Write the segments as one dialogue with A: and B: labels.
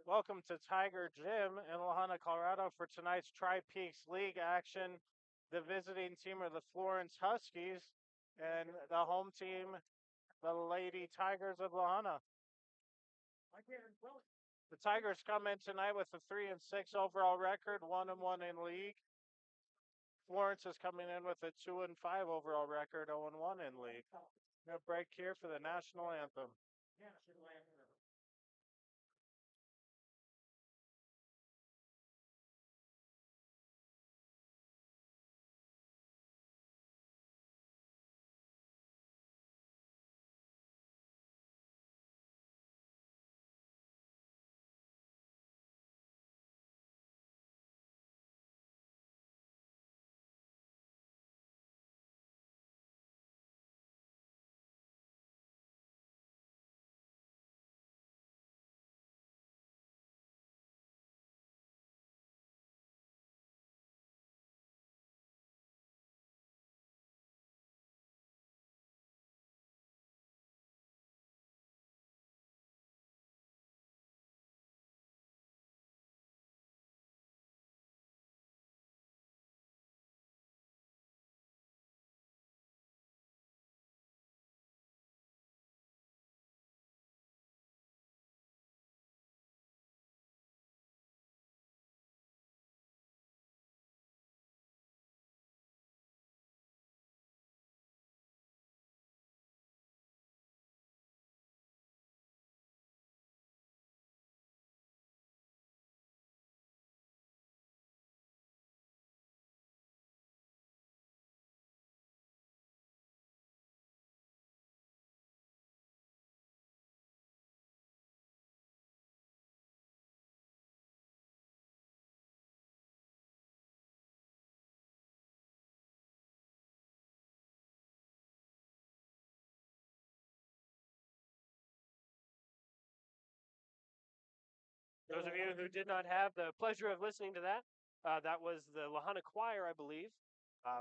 A: Welcome to Tiger Gym in La Junta, Colorado for tonight's Tri-Peaks League action. The visiting team are the Florence Huskies and the home team, the Lady Tigers of La Junta. The Tigers come in tonight with a 3-6 overall record, 1-1 in league. Florence is coming in with a 2-5 overall record, 0-1 in league. We're gonna break here for the national anthem.
B: Those of you who did not have the pleasure of listening to that, that was the La Junta Choir, I believe.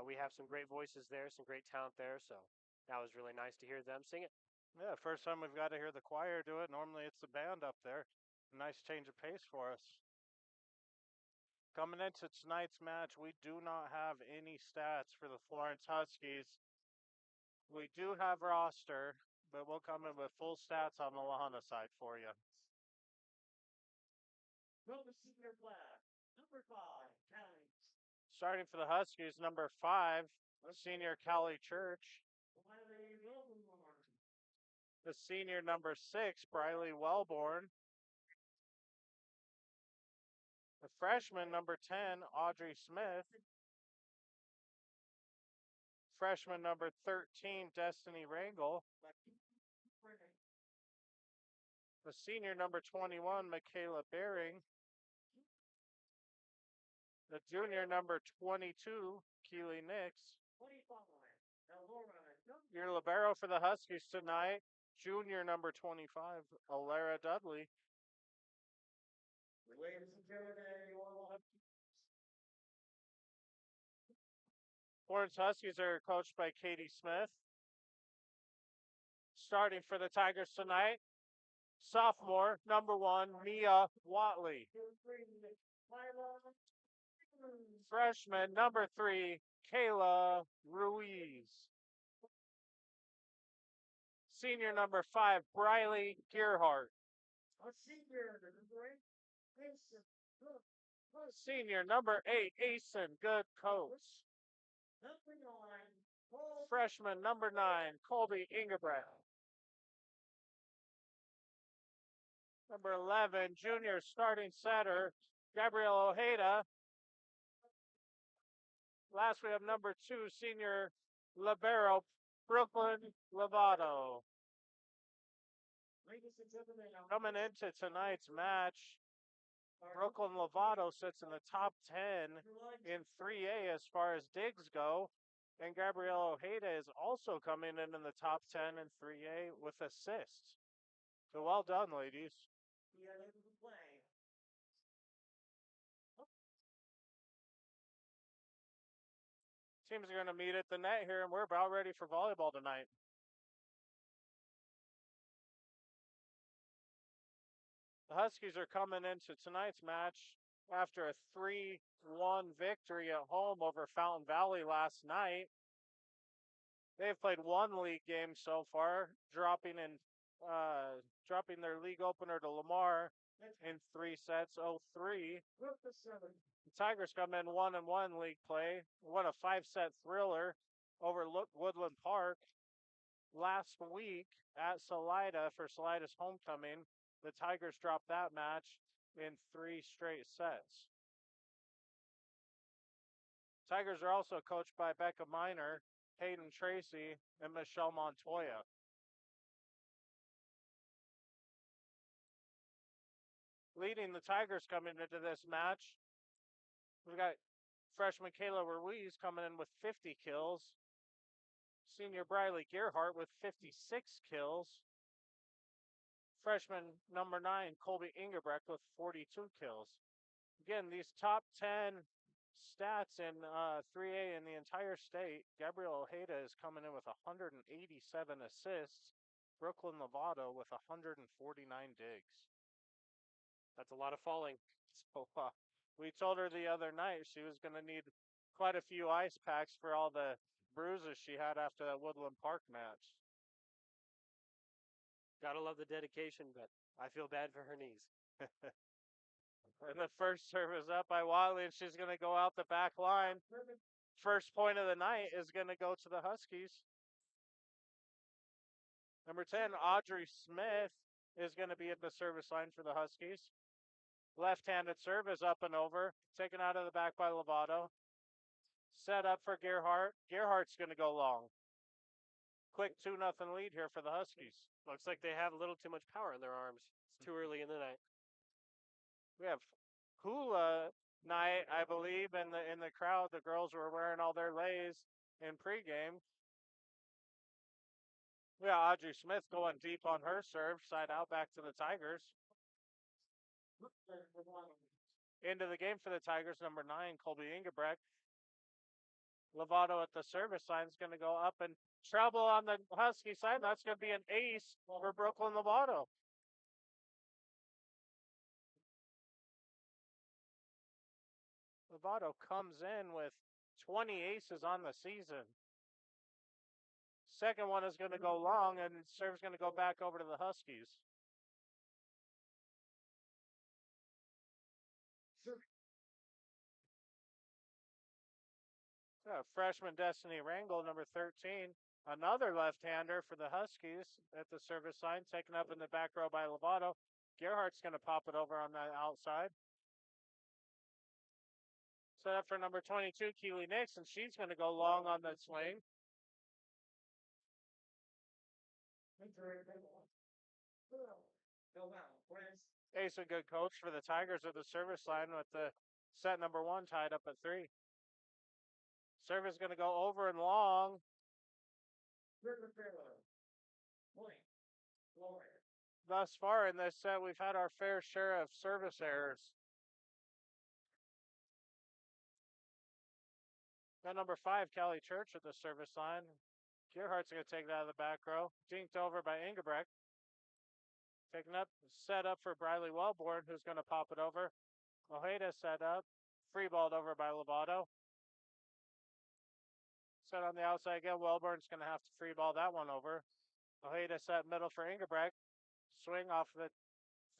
B: We have some great voices there, some great talent there, so that was really nice to hear them sing it.
A: Yeah, first time we've got to hear the choir do it. Normally it's the band up there. A nice change of pace for us. Coming into tonight's match, we do not have any stats for the Florence Huskies. We do have roster, but we'll come in with full stats on the La Junta side for you. Starting for the Huskies, number 5, senior Callie Church. The senior number 6, Briley Wellborn. The freshman number 10, Audrey Smith. Freshman number 13, Destiny Rangel. The senior number 21, Michaela Bering. The junior number 22, Keely Nix. Your libero for the Huskies tonight, junior number 25, Alara Dudley. Florence Huskies are coached by Katie Smith. Starting for the Tigers tonight, sophomore, number 1, Mia Watley. Freshman, number 3, Kayla Ruiz. Senior number 5, Briley Gearhart. Senior number 8, Asen Good Coats. Freshman number 9, Colby Ingebrecht. Number 11, junior starting setter, Gabrielle Ojeda. Last, we have number 2, senior libero, Brooklyn Lovato. Coming into tonight's match, Brooklyn Lovato sits in the top 10 in 3A as far as digs go. And Gabrielle Ojeda is also coming in the top 10 in 3A with assists. So well done, ladies. Teams are going to meet at the net here, and we're about ready for volleyball tonight. The Huskies are coming into tonight's match after a 3-1 victory at home over Fountain Valley last night. They've played one league game so far, dropping their league opener to Lamar in 3 sets, 0-3. The Tigers come in 1-1 league play, won a 5-set thriller over Woodland Park last week at Salida for Salida's homecoming. The Tigers dropped that match in 3 straight sets. Tigers are also coached by Becca Miner, Hayden Tracy, and Michelle Montoya. Leading the Tigers coming into this match, we've got freshman Kayla Ruiz coming in with 50 kills. Senior Briley Gearhart with 56 kills. Freshman number 9, Colby Ingebrecht with 42 kills. Again, these top 10 stats in 3A in the entire state. Gabrielle Ojeda is coming in with 187 assists. Brooklyn Lovato with 149 digs.
B: That's a lot of falling.
A: So we told her the other night she was going to need quite a few ice packs for all the bruises she had after that Woodland Park match.
B: Gotta love the dedication, but I feel bad for her knees.
A: And the first serve is up by Wiley, and she's going to go out the back line. First point of the night is going to go to the Huskies. Number 10, Audrey Smith, is going to be at the service line for the Huskies. Left-handed serve is up and over, taken out of the back by Lovato. Set up for Gearhart. Gearhart's going to go long. Quick 2-0 lead here for the Huskies.
B: Looks like they have a little too much power in their arms. It's too early in the night.
A: We have hula night, I believe, in the crowd. The girls were wearing all their leis in pregame. We got Audrey Smith going deep on her serve, side out back to the Tigers. Into the game for the Tigers, number 9, Colby Ingebrecht. Lovato at the service line is going to go up and trouble on the Husky side. That's going to be an ace for Brooklyn Lovato. Lovato comes in with 20 aces on the season. Second one is going to go long, and serve's going to go back over to the Huskies. Freshman Destiny Rangel, number 13. Another left-hander for the Huskies at the service line, taken up in the back row by Lovato. Gearhart's going to pop it over on the outside. Set up for number 22, Keely Nix, and she's going to go long on the swing. Ace, a good coach for the Tigers at the service line with the set number 1 tied up at 3. Serve is going to go over and long. Thus far in this set, we've had our fair share of service errors. Got number 5, Callie Church at the service line. Gearhart's going to take it out of the back row. Dinked over by Ingebrecht. Taken up, set up for Briley Wellborn, who's going to pop it over. Ojeda set up. Free balled over by Lovato. Set on the outside again. Wellborn's going to have to free ball that one over. Ojeda set middle for Ingebrecht. Swing off the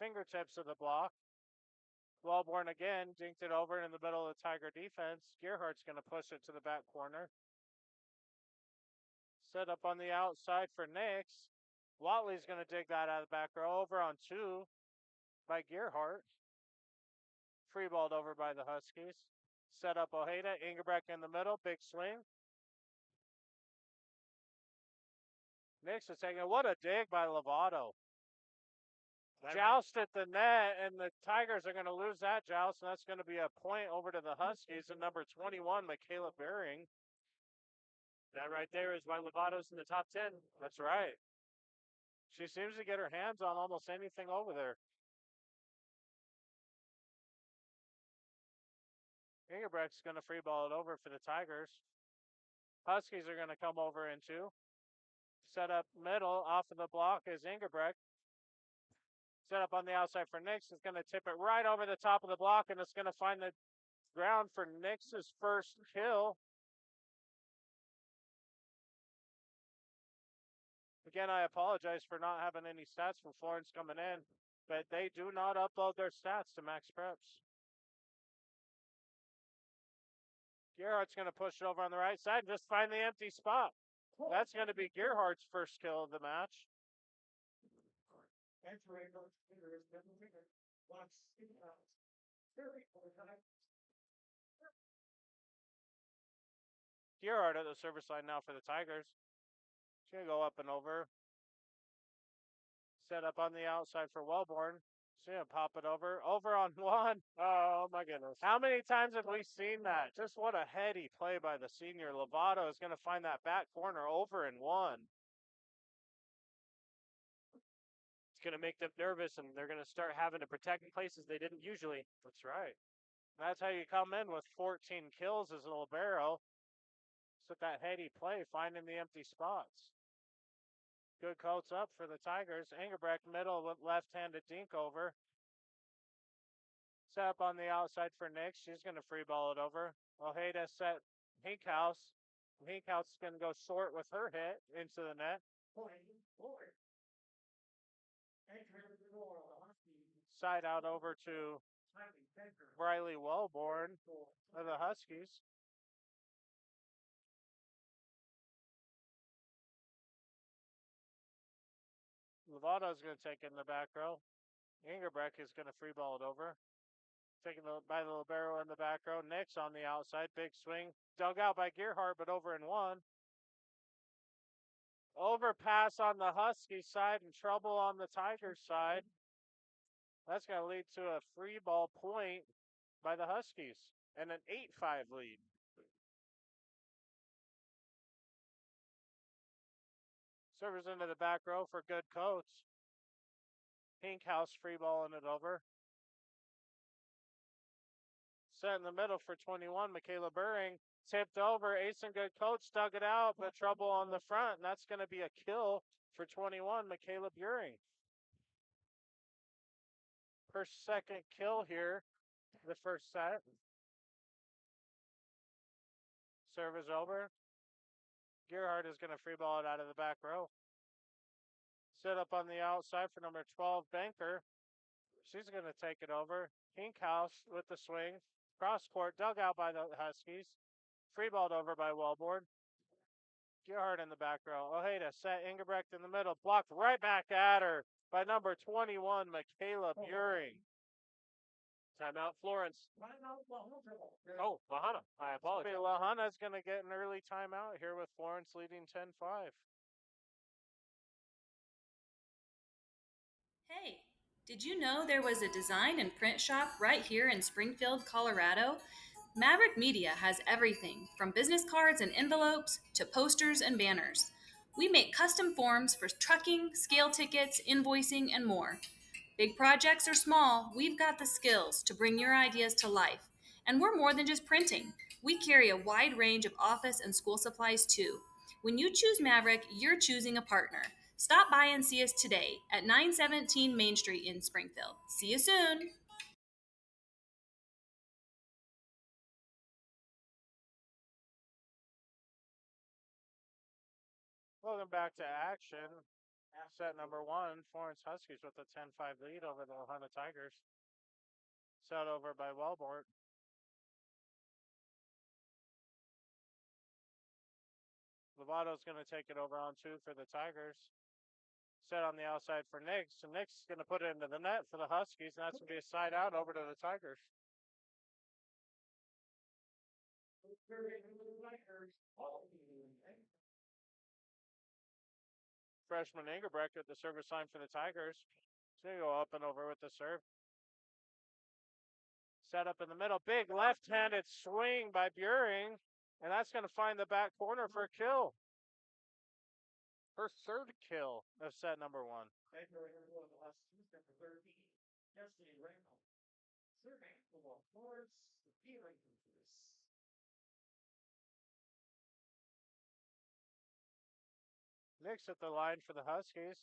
A: fingertips of the block. Wellborn again, dinked it over in the middle of the Tiger defense. Gearhart's going to push it to the back corner. Set up on the outside for Nix. Watley's going to dig that out of the back row. Over on 2 by Gearhart. Free balled over by the Huskies. Set up Ojeda. Ingebrecht in the middle. Big swing. Nix is taking it. What a dig by Lovato. Joust at the net, and the Tigers are going to lose that joust, and that's going to be a point over to the Huskies. And number 21, Michaela Bering.
B: That right there is why Lovato's in the top 10.
A: That's right. She seems to get her hands on almost anything over there. Ingebrecht's going to free ball it over for the Tigers. Huskies are going to come over in 2. Set up middle, off of the block is Ingebrecht. Set up on the outside for Nix. It's going to tip it right over the top of the block, and it's going to find the ground for Nix's first kill. Again, I apologize for not having any stats from Florence coming in, but they do not upload their stats to Max Preps. Gerhardt's going to push it over on the right side and just find the empty spot. That's going to be Gerhardt's first kill of the match. Gerhardt at the service line now for the Tigers. He's going to go up and over. Set up on the outside for Wellborn. He's going to pop it over. Over on one.
B: Oh, my goodness.
A: How many times have we seen that? Just what a heady play by the senior. Lovato is going to find that back corner over in one.
B: It's going to make them nervous, and they're going to start having to protect places they didn't usually.
A: That's right. That's how you come in with 14 kills as a libero. With that heady play, finding the empty spots. Good coats up for the Tigers. Engelbrecht middle left-handed dink over. Set up on the outside for Nix. She's going to free ball it over. Ojeda set Hinkhouse. Hinkhouse is going to go short with her hit into the net. Side out over to Briley Wellborn of the Huskies. Lovato's going to take it in the back row. Engelbrecht is going to free ball it over. Taken by the libero in the back row. Nix on the outside. Big swing. Dug out by Gerhardt, but over in one. Overpass on the Husky side and trouble on the Tigers side. That's going to lead to a free ball point by the Huskies and an 8-5 lead. Servers into the back row for good coats. Hinkhouse free balling it over. Set in the middle for 21, Michaela Buring. Tipped over, Ace and good coach dug it out, but trouble on the front, and that's going to be a kill for 21, Michaela Buring. Her second kill here, the first set. Serve is over. Gerhardt is going to free ball it out of the back row. Set up on the outside for number 12, Banker. She's going to take it over. Hinkhouse with the swing. Cross court, dug out by the Huskies. Free balled over by Wellborn. Gerhardt in the back row. Ojeda set Engelbrecht in the middle. Blocked right back at her by number 21, Michaela Buring.
B: Timeout, Florence. Oh, La Junta. I apologize.
A: La Junta's going to get an early timeout here with Florence leading 10-5.
C: Hey, did you know there was a design and print shop right here in Springfield, Colorado? Maverick Media has everything from business cards and envelopes to posters and banners. We make custom forms for trucking, scale tickets, invoicing, and more. Big projects or small, we've got the skills to bring your ideas to life. And we're more than just printing. We carry a wide range of office and school supplies too. When you choose Maverick, you're choosing a partner. Stop by and see us today at 917 Main Street in Springfield. See you soon.
A: Welcome back to action. Set number one, Florence Huskies with a 10-5 lead over the La Junta Tigers. Set over by Wellborn. Lovato's going to take it over on two for the Tigers. Set on the outside for Nix. And Nix is going to put it into the net for the Huskies. And that's going to be a side out over to the Tigers. Freshman Engelbrecht at the service line for the Tigers. He's going to go up and over with the serve. Set up in the middle. Big left-handed swing by Buring. And that's going to find the back corner for a kill. Her third kill of set number one. Nix at the line for the Huskies.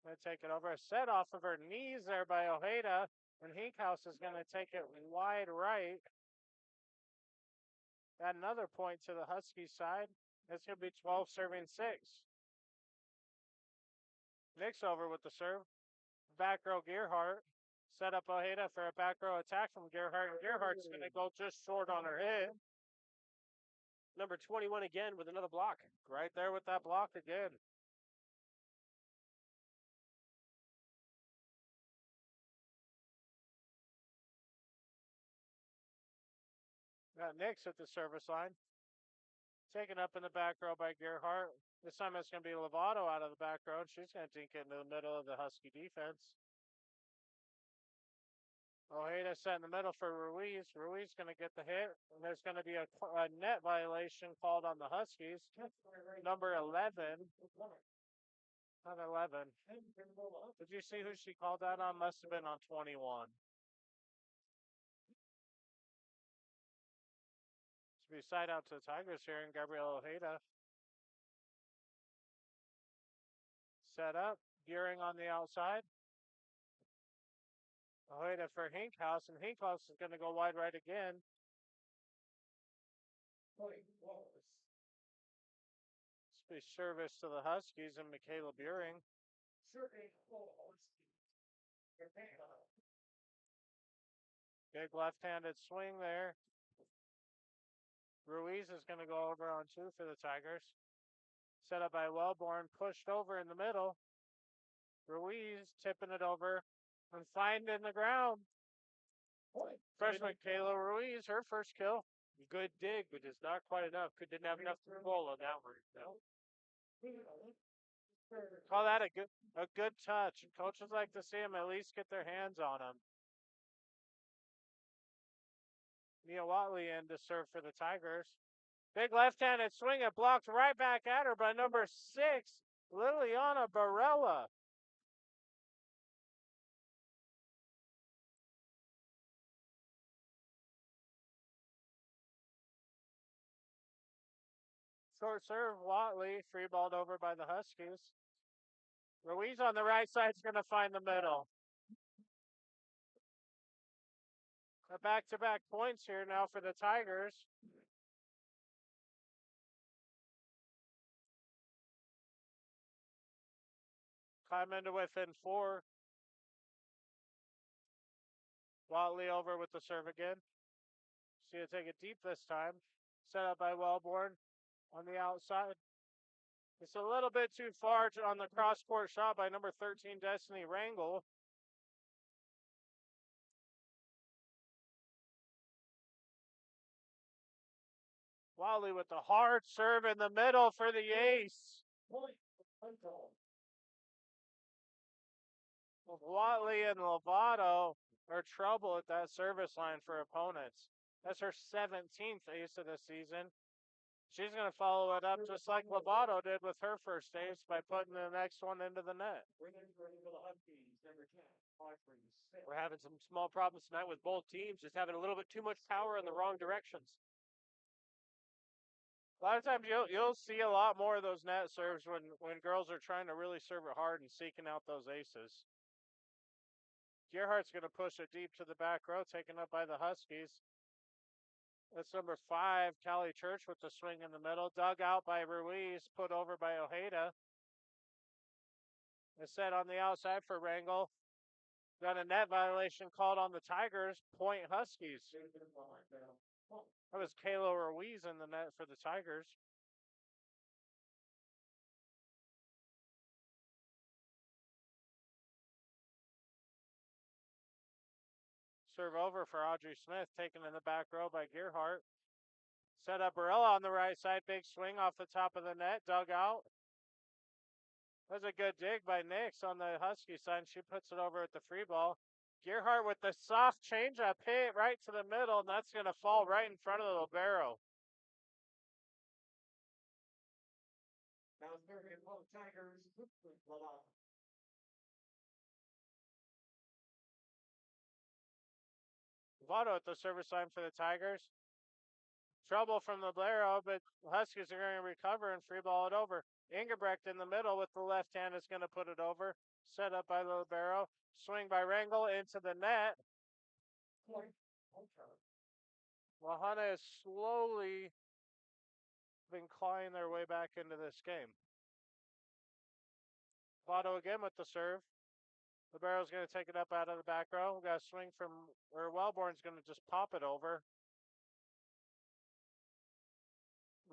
A: Going to take it over. A set off of her knees there by Ojeda. And Hinkhouse is going to take it wide right. Add another point to the Husky side. It's going to be 12 serving 6. Nick's over with the serve. Back row Gearhart. Set up Ojeda for a back row attack from Gearhart. And Gearhart's going to go just short on her hit.
B: Number 21 again with another block.
A: Right there with that block again. Got Nix at the service line. Taken up in the back row by Gearhart. This time it's going to be Lovato out of the back row. She's going to dink it into the middle of the Husky defense. Ojeda set in the middle for Ruiz. Ruiz going to get the hit. And there's going to be a net violation called on the Huskies. Number 11. Not 11. Did you see who she called that on? Must have been on 21. Should be side out to the Tigers here, and Gabriel Ojeda. Set up. Gearing on the outside. Ojeda for Hinkhouse, and Hinkhouse is going to go wide right again. This be service to the Huskies and Michaela Buring. Big left-handed swing there. Ruiz is going to go over on 2 for the Tigers. Set up by Wellborn, pushed over in the middle. Ruiz tipping it over and finding the ground. Freshman Kayla Ruiz, her first kill.
B: Good dig, but just not quite enough. Didn't have enough control on that one. No.
A: Call that a good touch. Coaches like to see them at least get their hands on them. Mia Watley in to serve for the Tigers. Big left-handed swing. It blocked right back at her by number 6, Liliana Barella. Short serve, Watley, free balled over by the Huskies. Ruiz on the right side is going to find the middle. A back-to-back points here now for the Tigers. Climb into within 4. Watley over with the serve again. See it take it deep this time. Set up by Wellborn on the outside. It's a little bit too far on the cross-court shot by number 13, Destiny Rangel. Watley with the hard serve in the middle for the ace. Watley and Lovato are trouble at that service line for opponents. That's her 17th ace of the season. She's going to follow it up just like Lovato did with her first ace by putting the next one into the net.
B: We're having some small problems tonight with both teams, just having a little bit too much power in the wrong directions.
A: A lot of times you'll see a lot more of those net serves when girls are trying to really serve it hard and seeking out those aces. Gearhart's going to push it deep to the back row, taken up by the Huskies. That's number 5, Callie Church with the swing in the middle. Dug out by Ruiz, put over by Ojeda. It's set on the outside for Rangel. Got a net violation called on the Tigers. Point Huskies. That was Kayla Ruiz in the net for the Tigers. Serve over for Audrey Smith, taken in the back row by Gearhart. Set up Barella on the right side. Big swing off the top of the net. Dug out. That was a good dig by Nix on the Husky side. She puts it over at the free ball. Gearhart with the soft changeup hit right to the middle, and that's going to fall right in front of the libero. Votto at the service line for the Tigers. Trouble from the libero, but Huskies are going to recover and free ball it over. Ingebrecht in the middle with the left hand is going to put it over. Set up by the libero. Swing by Rangel into the net. La Junta is slowly been clawing their way back into this game. Votto again with the serve. Libero's going to take it up out of the back row. We got a swing from, or Wellborn's going to just pop it over.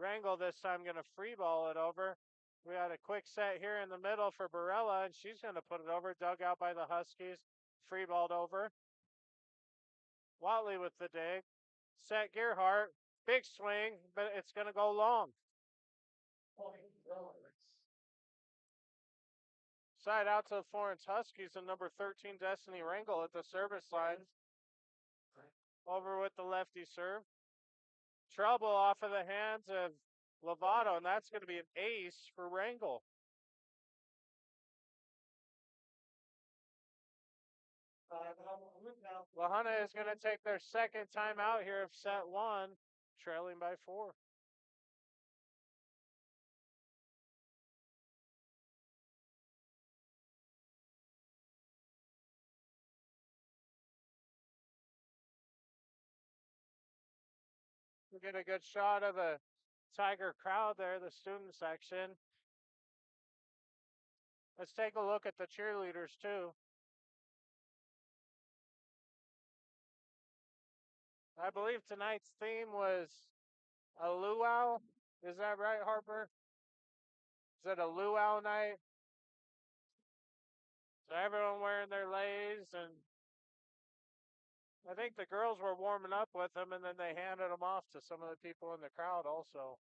A: Rangel this time going to free ball it over. We had a quick set here in the middle for Barella, and she's going to put it over. Dug out by the Huskies. Free balled over. Watley with the dig. Set Gearhart. Big swing, but it's going to go long. Side out to the Florence Huskies and number 13, Destiny Rangel at the service line. Over with the lefty serve. Trouble off of the hands of Lovato, and that's going to be an ace for Rangel. La Junta is going to take their second time out here of set one, trailing by 4. We get a good shot of the Tiger crowd there, the student section. Let's take a look at the cheerleaders too. I believe tonight's theme was a luau. Is that right, Harper? Is it a luau night? So everyone wearing their leis, and I think the girls were warming up with them, and then they handed them off to some of the people in the crowd also.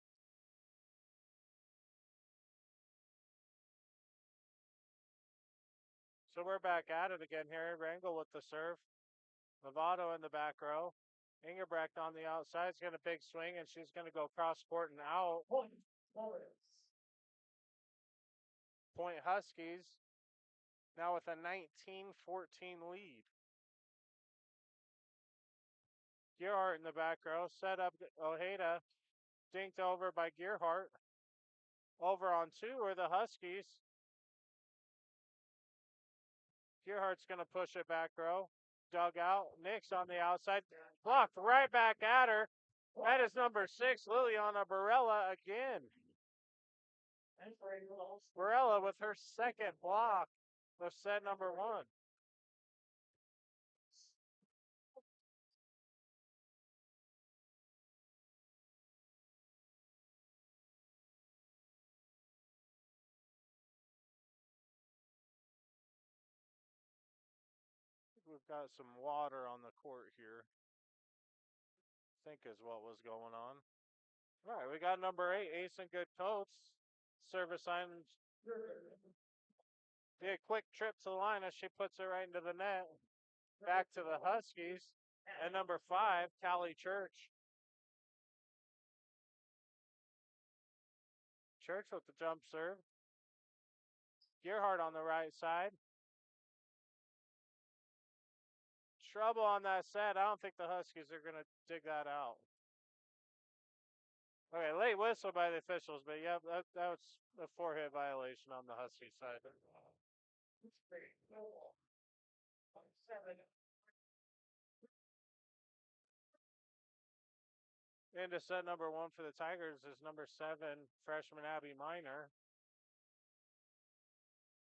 A: So we're back at it again here. Rangel with the serve. Lovato in the back row. Ingebrecht on the outside is going to big swing, and she's going to go cross court and out. Point Huskies now with a 19-14 lead. Gearhart in the back row. Set up Ojeda. Dinked over by Gearhart. Over on 2 are the Huskies. Gearhart's going to push it back row. Dug out. Nix on the outside. Blocked right back at her. That is number 6, Liliana Barella again. Barella with her second block of set number 1. We've got some water on the court here, I think is what was going on. All right, we got number 8, Ace and Good Coats. Service line. Be a quick trip to the line as she puts it right into the net. Back to the Huskies. And number 5, Callie Church. Church with the jump serve. Gearhart on the right side. Trouble on that set. I don't think the Huskies are going to dig that out. Okay, late whistle by the officials, but yeah, that was a 4-hit violation on the Husky side. Into set number 1 for the Tigers is number 7, freshman Abby Miner.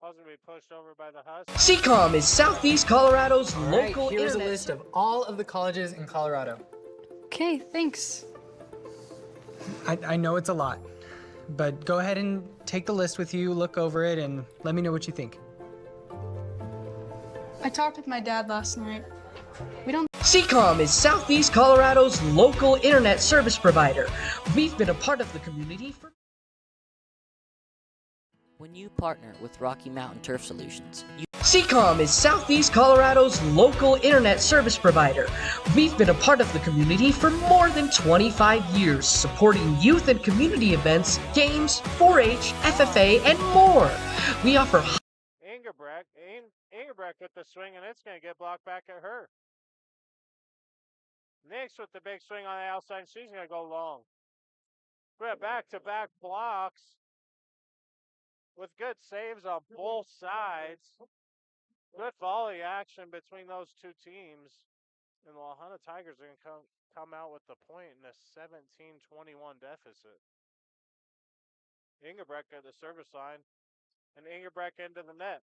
A: Ball's going to be pushed over by the Huskies.
D: SECOM is Southeast Colorado's local
E: Here's a
D: internet.
E: list of all of the colleges in Colorado.
F: Okay, thanks.
E: I know it's a lot, but go ahead and take the list with you, look over it, and let me know what you think.
F: I talked with my dad last night.
D: SECOM is Southeast Colorado's local internet service provider. We've been a part of the community for...
G: When you partner with Rocky Mountain Turf Solutions,
D: SECOM is Southeast Colorado's local internet service provider. We've been a part of the community for more than 25 years, supporting youth and community events, games, 4-H, FFA, and more. We offer...
A: Ingebrecht with the swing, and it's going to get blocked back at her. Nix with the big swing on the outside, and she's going to go long. We have back-to-back blocks with good saves on both sides. Good volley action between those two teams. And the La Junta Tigers are going to come out with the point in a 17-21 deficit. Ingebrecht at the service line, and Ingebrecht into the net.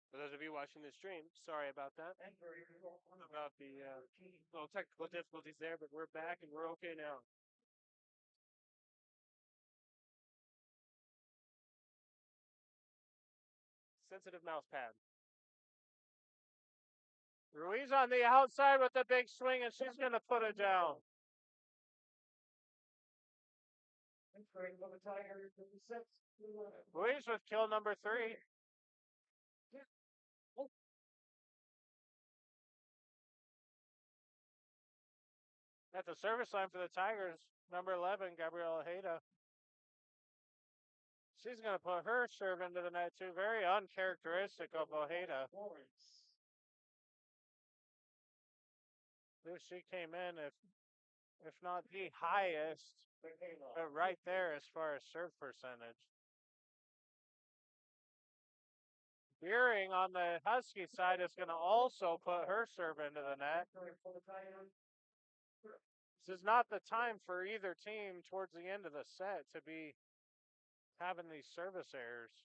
B: For those of you watching the stream, sorry about that. About the little technical difficulties there, but we're back and we're okay now. Sensitive mouse pad.
A: Ruiz on the outside with the big swing, and she's going to put it down. Ruiz with kill number 3. At the service line for the Tigers, number 11, Gabriela Ojeda. She's going to put her serve into the net, too. Very uncharacteristic of Ojeda. She came in, if not the highest, but right there as far as serve percentage. Beering on the Husky side is going to also put her serve into the net. This is not the time for either team towards the end of the set to be having these service errors.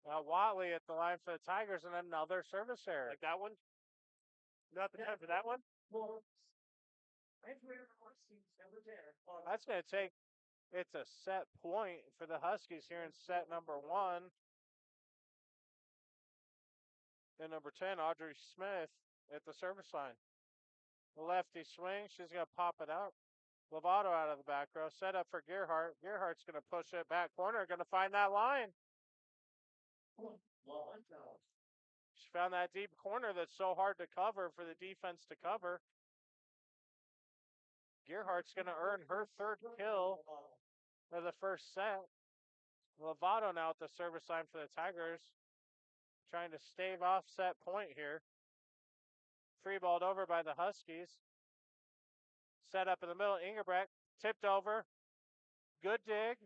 A: Watley at the line for the Tigers, and another service error.
B: Like that one? Not the time for that one?
A: That's going to take, it's a set point for the Huskies here in set number 1. And number 10, Audrey Smith at the service line. The lefty swing, she's going to pop it out. Lovato out of the back row, set up for Gerhardt. Gerhardt's going to push it back corner, going to find that line. She found that deep corner that's so hard to cover for the defense to cover. Gerhardt's going to earn her 3rd kill of the first set. Lovato now at the service line for the Tigers, trying to stave off set point here. Free balled over by the Huskies. Set up in the middle, Ingebrecht, tipped over. Good dig.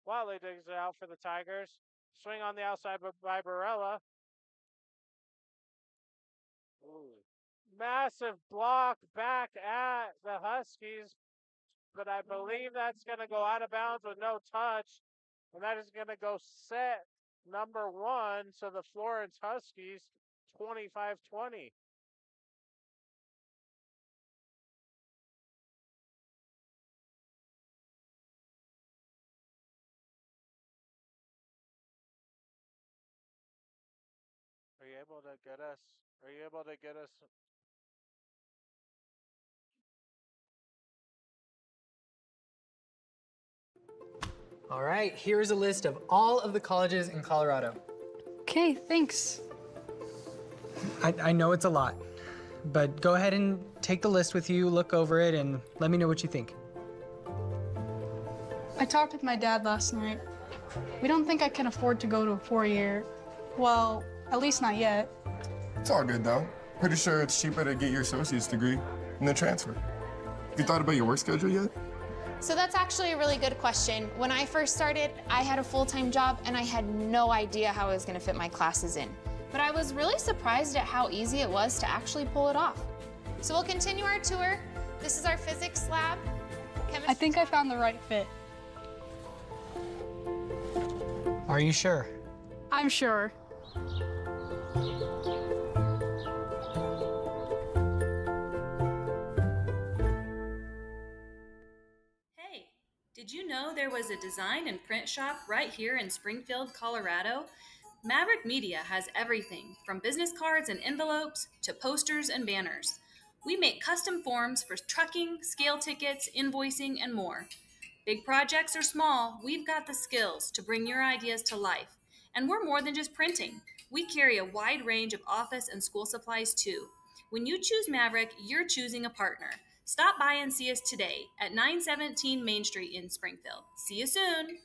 A: Watley digs it out for the Tigers. Swing on the outside by Barella. Ooh. Massive block back at the Huskies, but I believe that's going to go out of bounds with no touch, and that is going to go set number 1 to the Florence Huskies, 25-20. Are you able to get us? Are you able to get us?
E: All right, here's a list of all of the colleges in Colorado.
F: Okay, thanks.
E: I know it's a lot, but go ahead and take the list with you, look over it, and let me know what you think.
F: I talked with my dad last night. We don't think I can afford to go to a 4-year. Well, at least not yet.
H: It's all good though. Pretty sure it's cheaper to get your associate's degree than to transfer. Have you thought about your work schedule yet?
I: So that's actually a really good question. When I first started, I had a full-time job and I had no idea how I was going to fit my classes in. But I was really surprised at how easy it was to actually pull it off. So we'll continue our tour. This is our physics lab.
F: I think I found the right fit.
E: Are you sure?
F: I'm sure.
C: Hey, did you know there was a design and print shop right here in Springfield, Colorado? Maverick Media has everything from business cards and envelopes to posters and banners. We make custom forms for trucking, scale tickets, invoicing, and more. Big projects or small, we've got the skills to bring your ideas to life. And we're more than just printing. We carry a wide range of office and school supplies too. When you choose Maverick, you're choosing a partner. Stop by and see us today at 917 Main Street in Springfield. See you soon.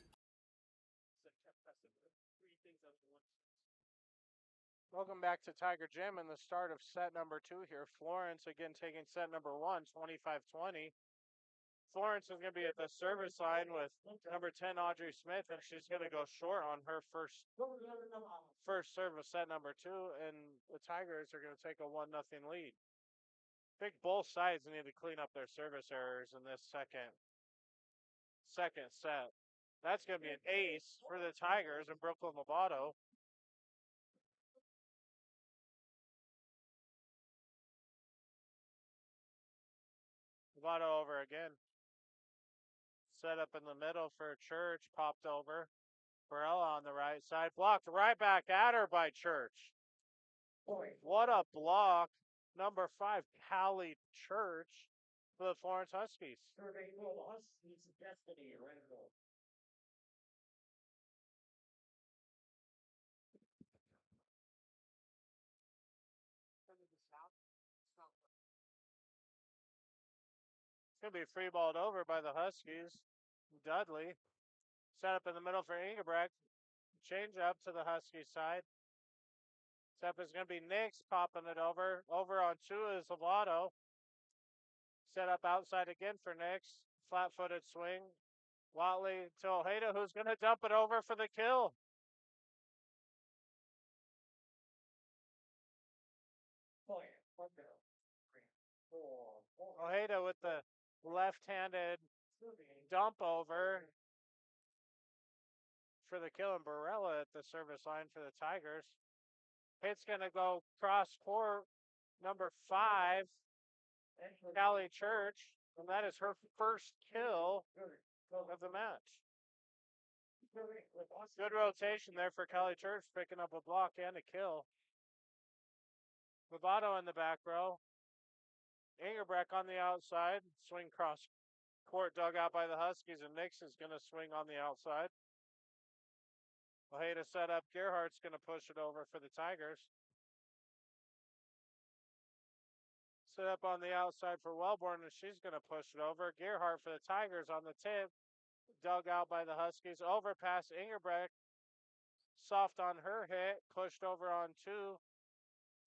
A: Welcome back to Tiger Gym and the start of set number 2 here. Florence again taking set number 1, 25-20. Florence is going to be at the service line with number 10, Audrey Smith, and she's going to go short on her first service set number 2, and the Tigers are going to take a 1-0 lead. I think both sides need to clean up their service errors in this second set. That's going to be an ace for the Tigers and Brooklyn Lovato. Lovato over again. Set up in the middle for Church, popped over. Barella on the right side, blocked right back at her by Church. What a block. Number 5, Callie Church for the Florence Huskies. It's going to be free balled over by the Huskies. Dudley. Set up in the middle for Ingebrecht. Change up to the Husky side. Set up is going to be Nix popping it over. Over on 2 is Lovato. Set up outside again for Nix. Flat-footed swing. Watley to Ojeda, who's going to dump it over for the kill. Ojeda with the left-handed dump over for the kill, and Barella at the service line for the Tigers. Hit's going to go cross court. Number 5, Callie Church, and that is her first kill of the match. Good rotation there for Callie Church, picking up a block and a kill. Lovato in the back row. Ingebrecht on the outside. Swing cross court dug out by the Huskies, and Nix is going to swing on the outside. Ojeda set up. Gerhardt's going to push it over for the Tigers. Set up on the outside for Wellborn, and she's going to push it over. Gerhardt for the Tigers on the tip. Dug out by the Huskies. Over past Ingebrecht. Soft on her hit. Pushed over on 2.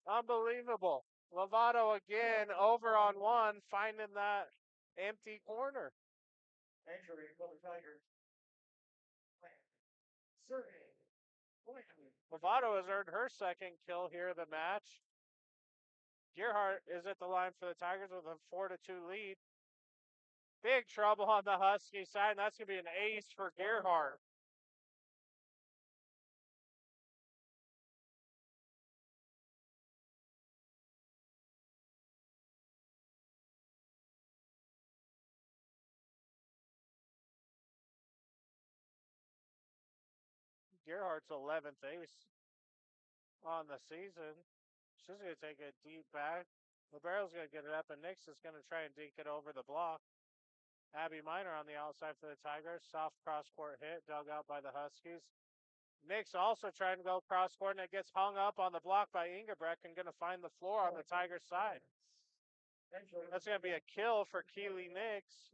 A: Unbelievable. Lovato again over on 1, finding that empty corner. Entry for the Tigers. Lovato has earned her second kill here of the match. Gerhardt is at the line for the Tigers with a 4-2 lead. Big trouble on the Husky side, and that's going to be an ace for Gerhardt. Gerhardt's 11th ace on the season. She's going to take a deep back. Libero's going to get it up, and Nix is going to try and dink it over the block. Abby Minor on the outside for the Tigers. Soft cross-court hit, dug out by the Huskies. Nix also trying to go cross-court, and it gets hung up on the block by Ingebrecht and going to find the floor on the Tigers side. That's going to be a kill for Keely Nix.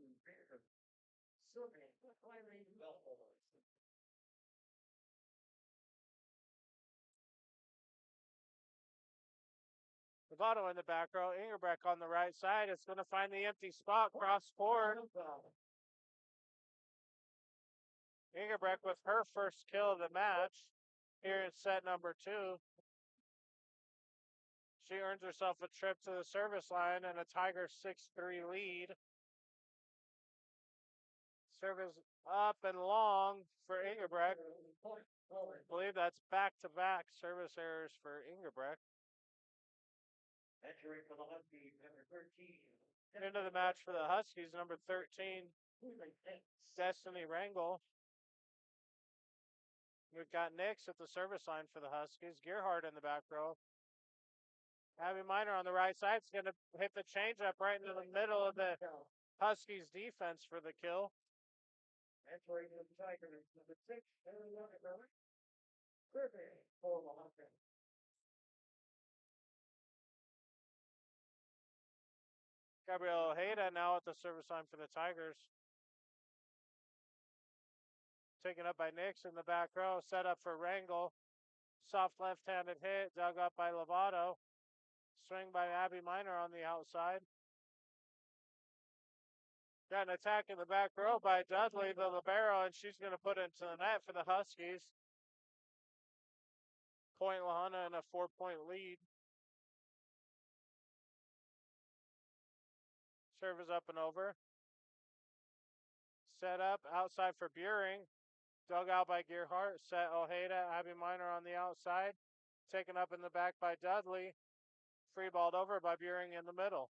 A: Lovato in the back row. Ingebrecht on the right side. It's going to find the empty spot. Cross court. Ingebrecht with her first kill of the match here in set number 2. She earns herself a trip to the service line and a Tiger 6-3 lead. Service up and long for Ingebrecht. I believe that's back-to-back service errors for Ingebrecht. Entering for the Huskies, number 13. Into the match for the Huskies, number 13, Destiny Rangel. We've got Nix at the service line for the Huskies. Gerhardt in the back row. Abby Minor on the right side is going to hit the changeup right into the middle of the Huskies defense for the kill. Entering the Tigers, number 6, Gabriel Ojeda now at the service line for the Tigers. Taken up by Nix in the back row. Set up for Rangel. Soft left-handed hit. Dug up by Lovato. Swing by Abby Minor on the outside. Got an attack in the back row by Dudley, the libero, and she's going to put it into the net for the Huskies. Point La Junta in a 4-point lead. Serve is up and over. Set up outside for Buring. Dug out by Gearhart. Set Ojeda. Abby Minor on the outside. Taken up in the back by Dudley. Free balled over by Buring in the middle.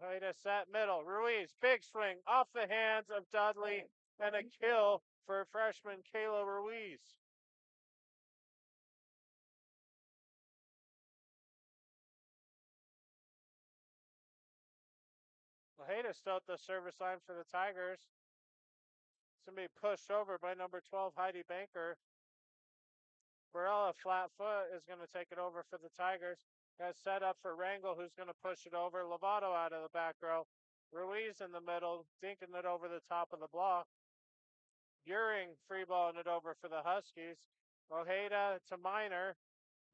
A: Ojeda set middle. Ruiz, big swing off the hands of Dudley and a kill for freshman Kayla Ruiz. Ojeda still at the service line for the Tigers. It's going to be pushed over by number 12, Heidi Banker. Barella, flat foot, is going to take it over for the Tigers. Has set up for Rangel, who's going to push it over. Lovato out of the back row. Ruiz in the middle, dinking it over the top of the block. Buring free balling it over for the Huskies. Ojeda to Minor.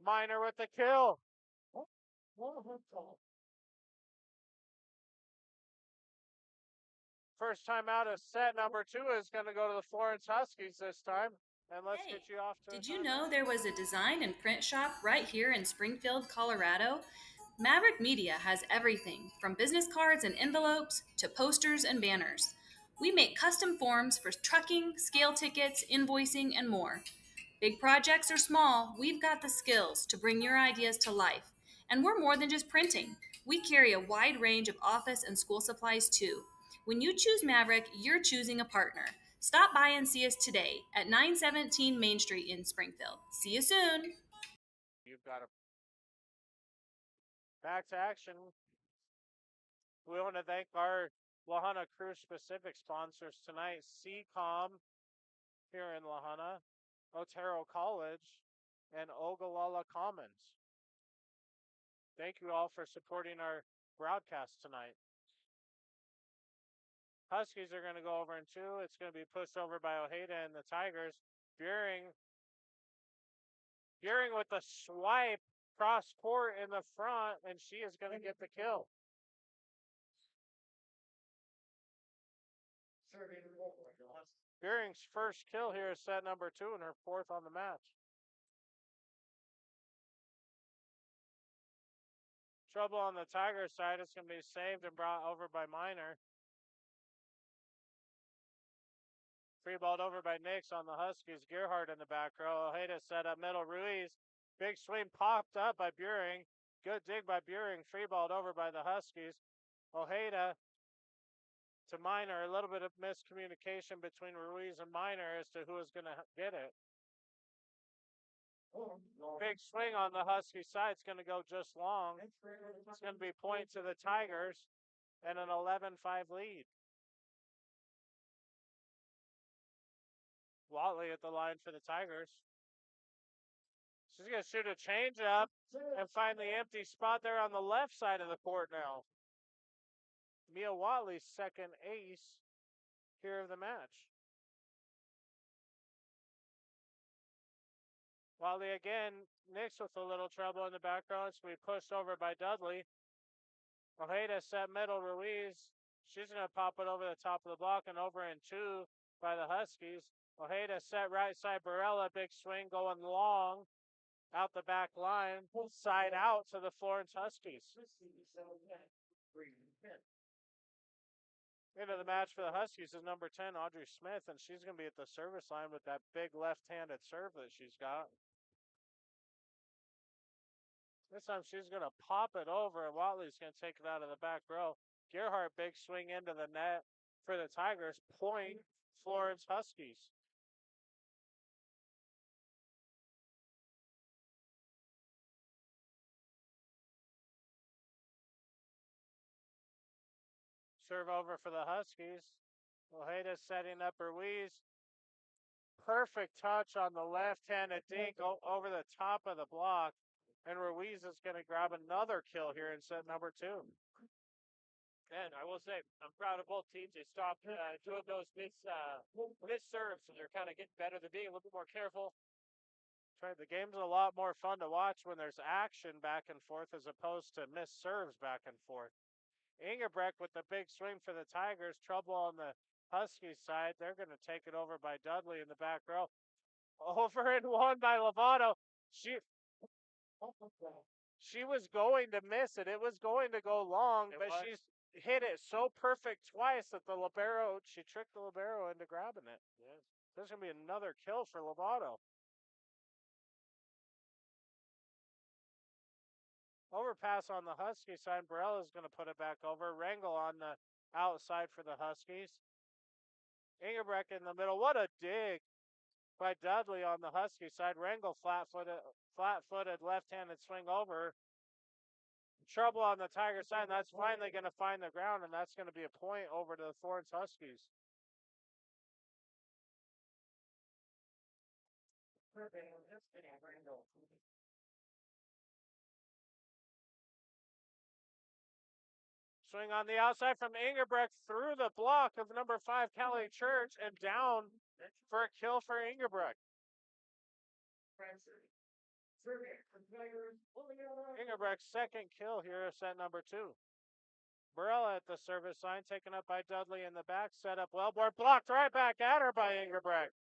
A: Minor with the kill. First time out of set number 2 is going to go to the Florence Huskies this time. And let's
C: Hey,
A: get you off to
C: did
A: a
C: you
A: timeout.
C: know there was a design and print shop right here in Springfield, Colorado? Maverick Media has everything from business cards and envelopes to posters and banners. We make custom forms for trucking, scale tickets, invoicing, and more. Big projects or small, we've got the skills to bring your ideas to life. And we're more than just printing. We carry a wide range of office and school supplies too. When you choose Maverick, you're choosing a partner. Stop by and see us today at 917 Main Street in Springfield. See you soon.
A: You've got a back to action. We want to thank our La Junta Crew specific sponsors tonight, SECOM here in La Junta, Otero College, and Ogallala Commons. Thank you all for supporting our broadcast tonight. Huskies are going to go over in 2. It's going to be pushed over by Ojeda and the Tigers. Buring with the swipe cross court in the front, and she is going to get the kill. Buring's first kill here is set number 2 and her 4th on the match. Trouble on the Tigers side. It's going to be saved and brought over by Minor. Free balled over by Nix on the Huskies. Gearhart in the back row. Ojeda set up middle. Ruiz. Big swing popped up by Buring. Good dig by Buring. Free balled over by the Huskies. Ojeda to Minor. A little bit of miscommunication between Ruiz and Minor as to who is going to get it. Big swing on the Husky side. It's going to go just long. It's going to be point to the Tigers and an 11-5 lead. Watley at the line for the Tigers. She's going to shoot a changeup and find the empty spot there on the left side of the court now. Mia Watley's second ace here of the match. Watley again, Nix with a little trouble in the background. It's going to be pushed over by Dudley. Ojeda set middle, Ruiz. She's going to pop it over the top of the block and over in 2 by the Huskies. Ojeda set right side, Barella, big swing going long. Out the back line, side out to the Florence Huskies. Into the match for the Huskies is number 10, Audrey Smith, and she's going to be at the service line with that big left-handed serve that she's got. This time she's going to pop it over, and Watley's going to take it out of the back row. Gearhart, big swing into the net for the Tigers. Point, Florence Huskies. Serve over for the Huskies. Ojeda setting up Ruiz. Perfect touch on the left-handed dink over the top of the block. And Ruiz is going to grab another kill here in set number 2.
B: And I will say, I'm proud of both teams. They stopped 2 of those miss serves, so they're kind of getting better. They're being a little bit more careful.
A: Right, the game's a lot more fun to watch when there's action back and forth as opposed to missed serves back and forth. Ingebrek with the big swing for the Tigers. Trouble on the Huskies side. They're going to take it over by Dudley in the back row. Over and one by Lovato. She was going to miss it. It was going to go long, but she's hit it so perfect twice that the libero, she tricked the libero into grabbing it.
B: Yes.
A: There's going to be another kill for Lovato. Overpass on the Husky side. Barella's going to put it back over. Rangel on the outside for the Huskies. Ingebrek in the middle. What a dig by Dudley on the Husky side. Rangel flat-footed left-handed swing over. Trouble on the Tiger side. And that's finally going to find the ground, and that's going to be a point over to the Florence Huskies. Swing on the outside from Ingebrek through the block of number 5, Callie Church, and down for a kill for Ingebrek. Ingebrek's second kill here of set number 2. Barella at the service line, taken up by Dudley in the back, set up Wellborn, blocked right back at her by Ingebrek.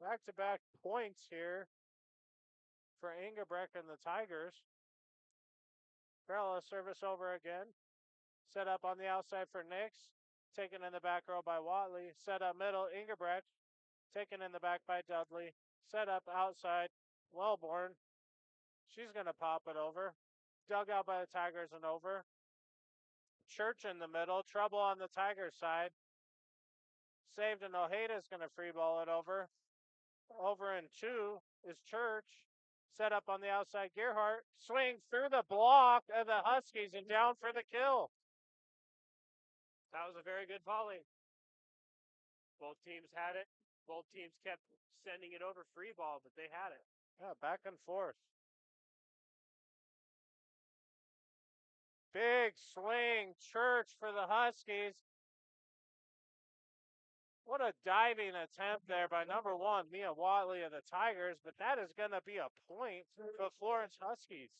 A: Back-to-back points here for Ingebrek and the Tigers. Barella service over again. Set up on the outside for Nix. Taken in the back row by Watley. Set up middle, Ingebrek. Taken in the back by Dudley. Set up outside, Wellborn. She's going to pop it over. Dug out by the Tigers and over. Church in the middle. Trouble on the Tigers side. Saved, and Ojeda's going to free ball it over. Over in 2 is Church. Set up on the outside, Gerhardt. Swing through the block of the Huskies and down for the kill.
B: That was a very good volley. Both teams had it. Both teams kept sending it over free ball, but they had it.
A: Yeah, back and forth. Big swing, Church for the Huskies. What a diving attempt there by number 1, Mia Watley of the Tigers, but that is going to be a point for Florence Huskies.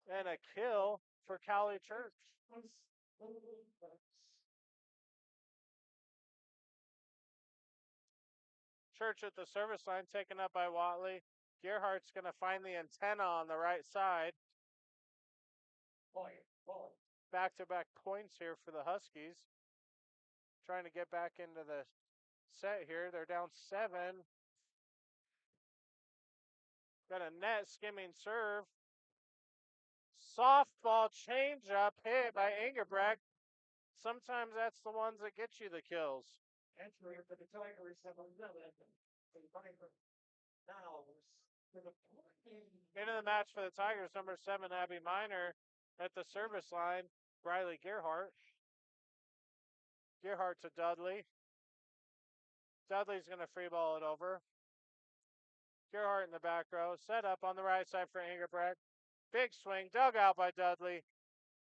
A: And a kill for Callie Church. Church at the service line, taken up by Watley. Gerhardt's going to find the antenna on the right side. Back-to-back points here for the Huskies. Trying to get back into the set here. They're down 7. Got a net skimming serve. Softball changeup hit by Ingebrek. Sometimes that's the ones that get you the kills. Entry for the Tigers. Into the match for the Tigers, number 7, Abby Miner at the service line. Briley Gerhardt. Gerhardt to Dudley. Dudley's going to free ball it over. Gerhardt in the back row. Set up on the right side for Ingebrek. Big swing. Dug out by Dudley.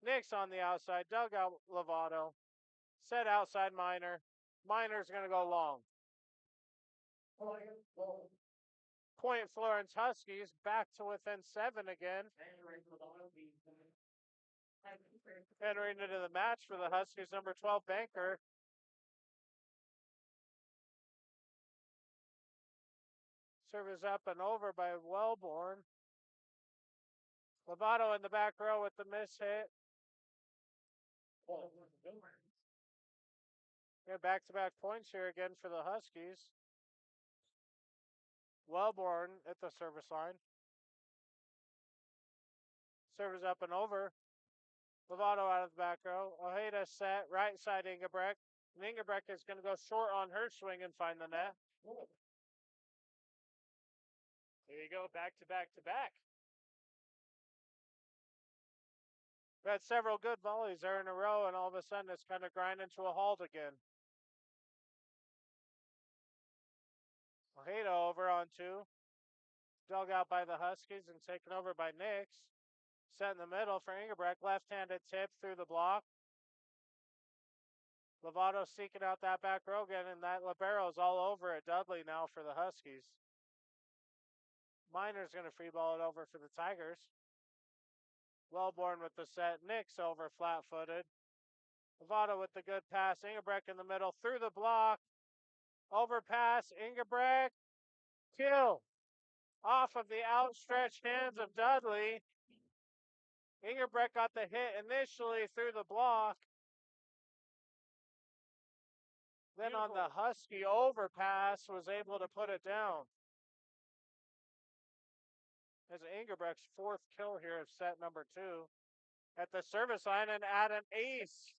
A: Nix on the outside. Dug out Lovato. Set outside Miner. Miner's going to go long. Point Florence Huskies back to within 7 again. Entering into the match for the Huskies, number 12, Banker. Service up and over by Wellborn. Lovato in the back row with the miss hit. Yeah, back-to-back points here again for the Huskies. Wellborn at the service line. Service up and over. Lovato out of the back row. Ojeda set, right side Ingebrek. And Ingebrek is going to go short on her swing and find the net.
B: There you go, back to back to back.
A: We had several good volleys there in a row, and all of a sudden it's kind of grinding to a halt again. Ojeda over on 2. Dug out by the Huskies and taken over by Nix. Set in the middle for Ingebrek. Left-handed tip through the block. Lovato seeking out that back row again, and that libero's all over it. Dudley now for the Huskies. Miner's going to free ball it over for the Tigers. Wellborn with the set. Nix over flat-footed. Lovato with the good pass. Ingebrecht in the middle. Through the block. Overpass. Ingebrecht. Kill. Off of the outstretched hands of Dudley. Ingebrecht got the hit initially through the block. Then on the Husky overpass was able to put it down. As Ingebrecht's 4th kill here of set number 2. At the service line and add an ace.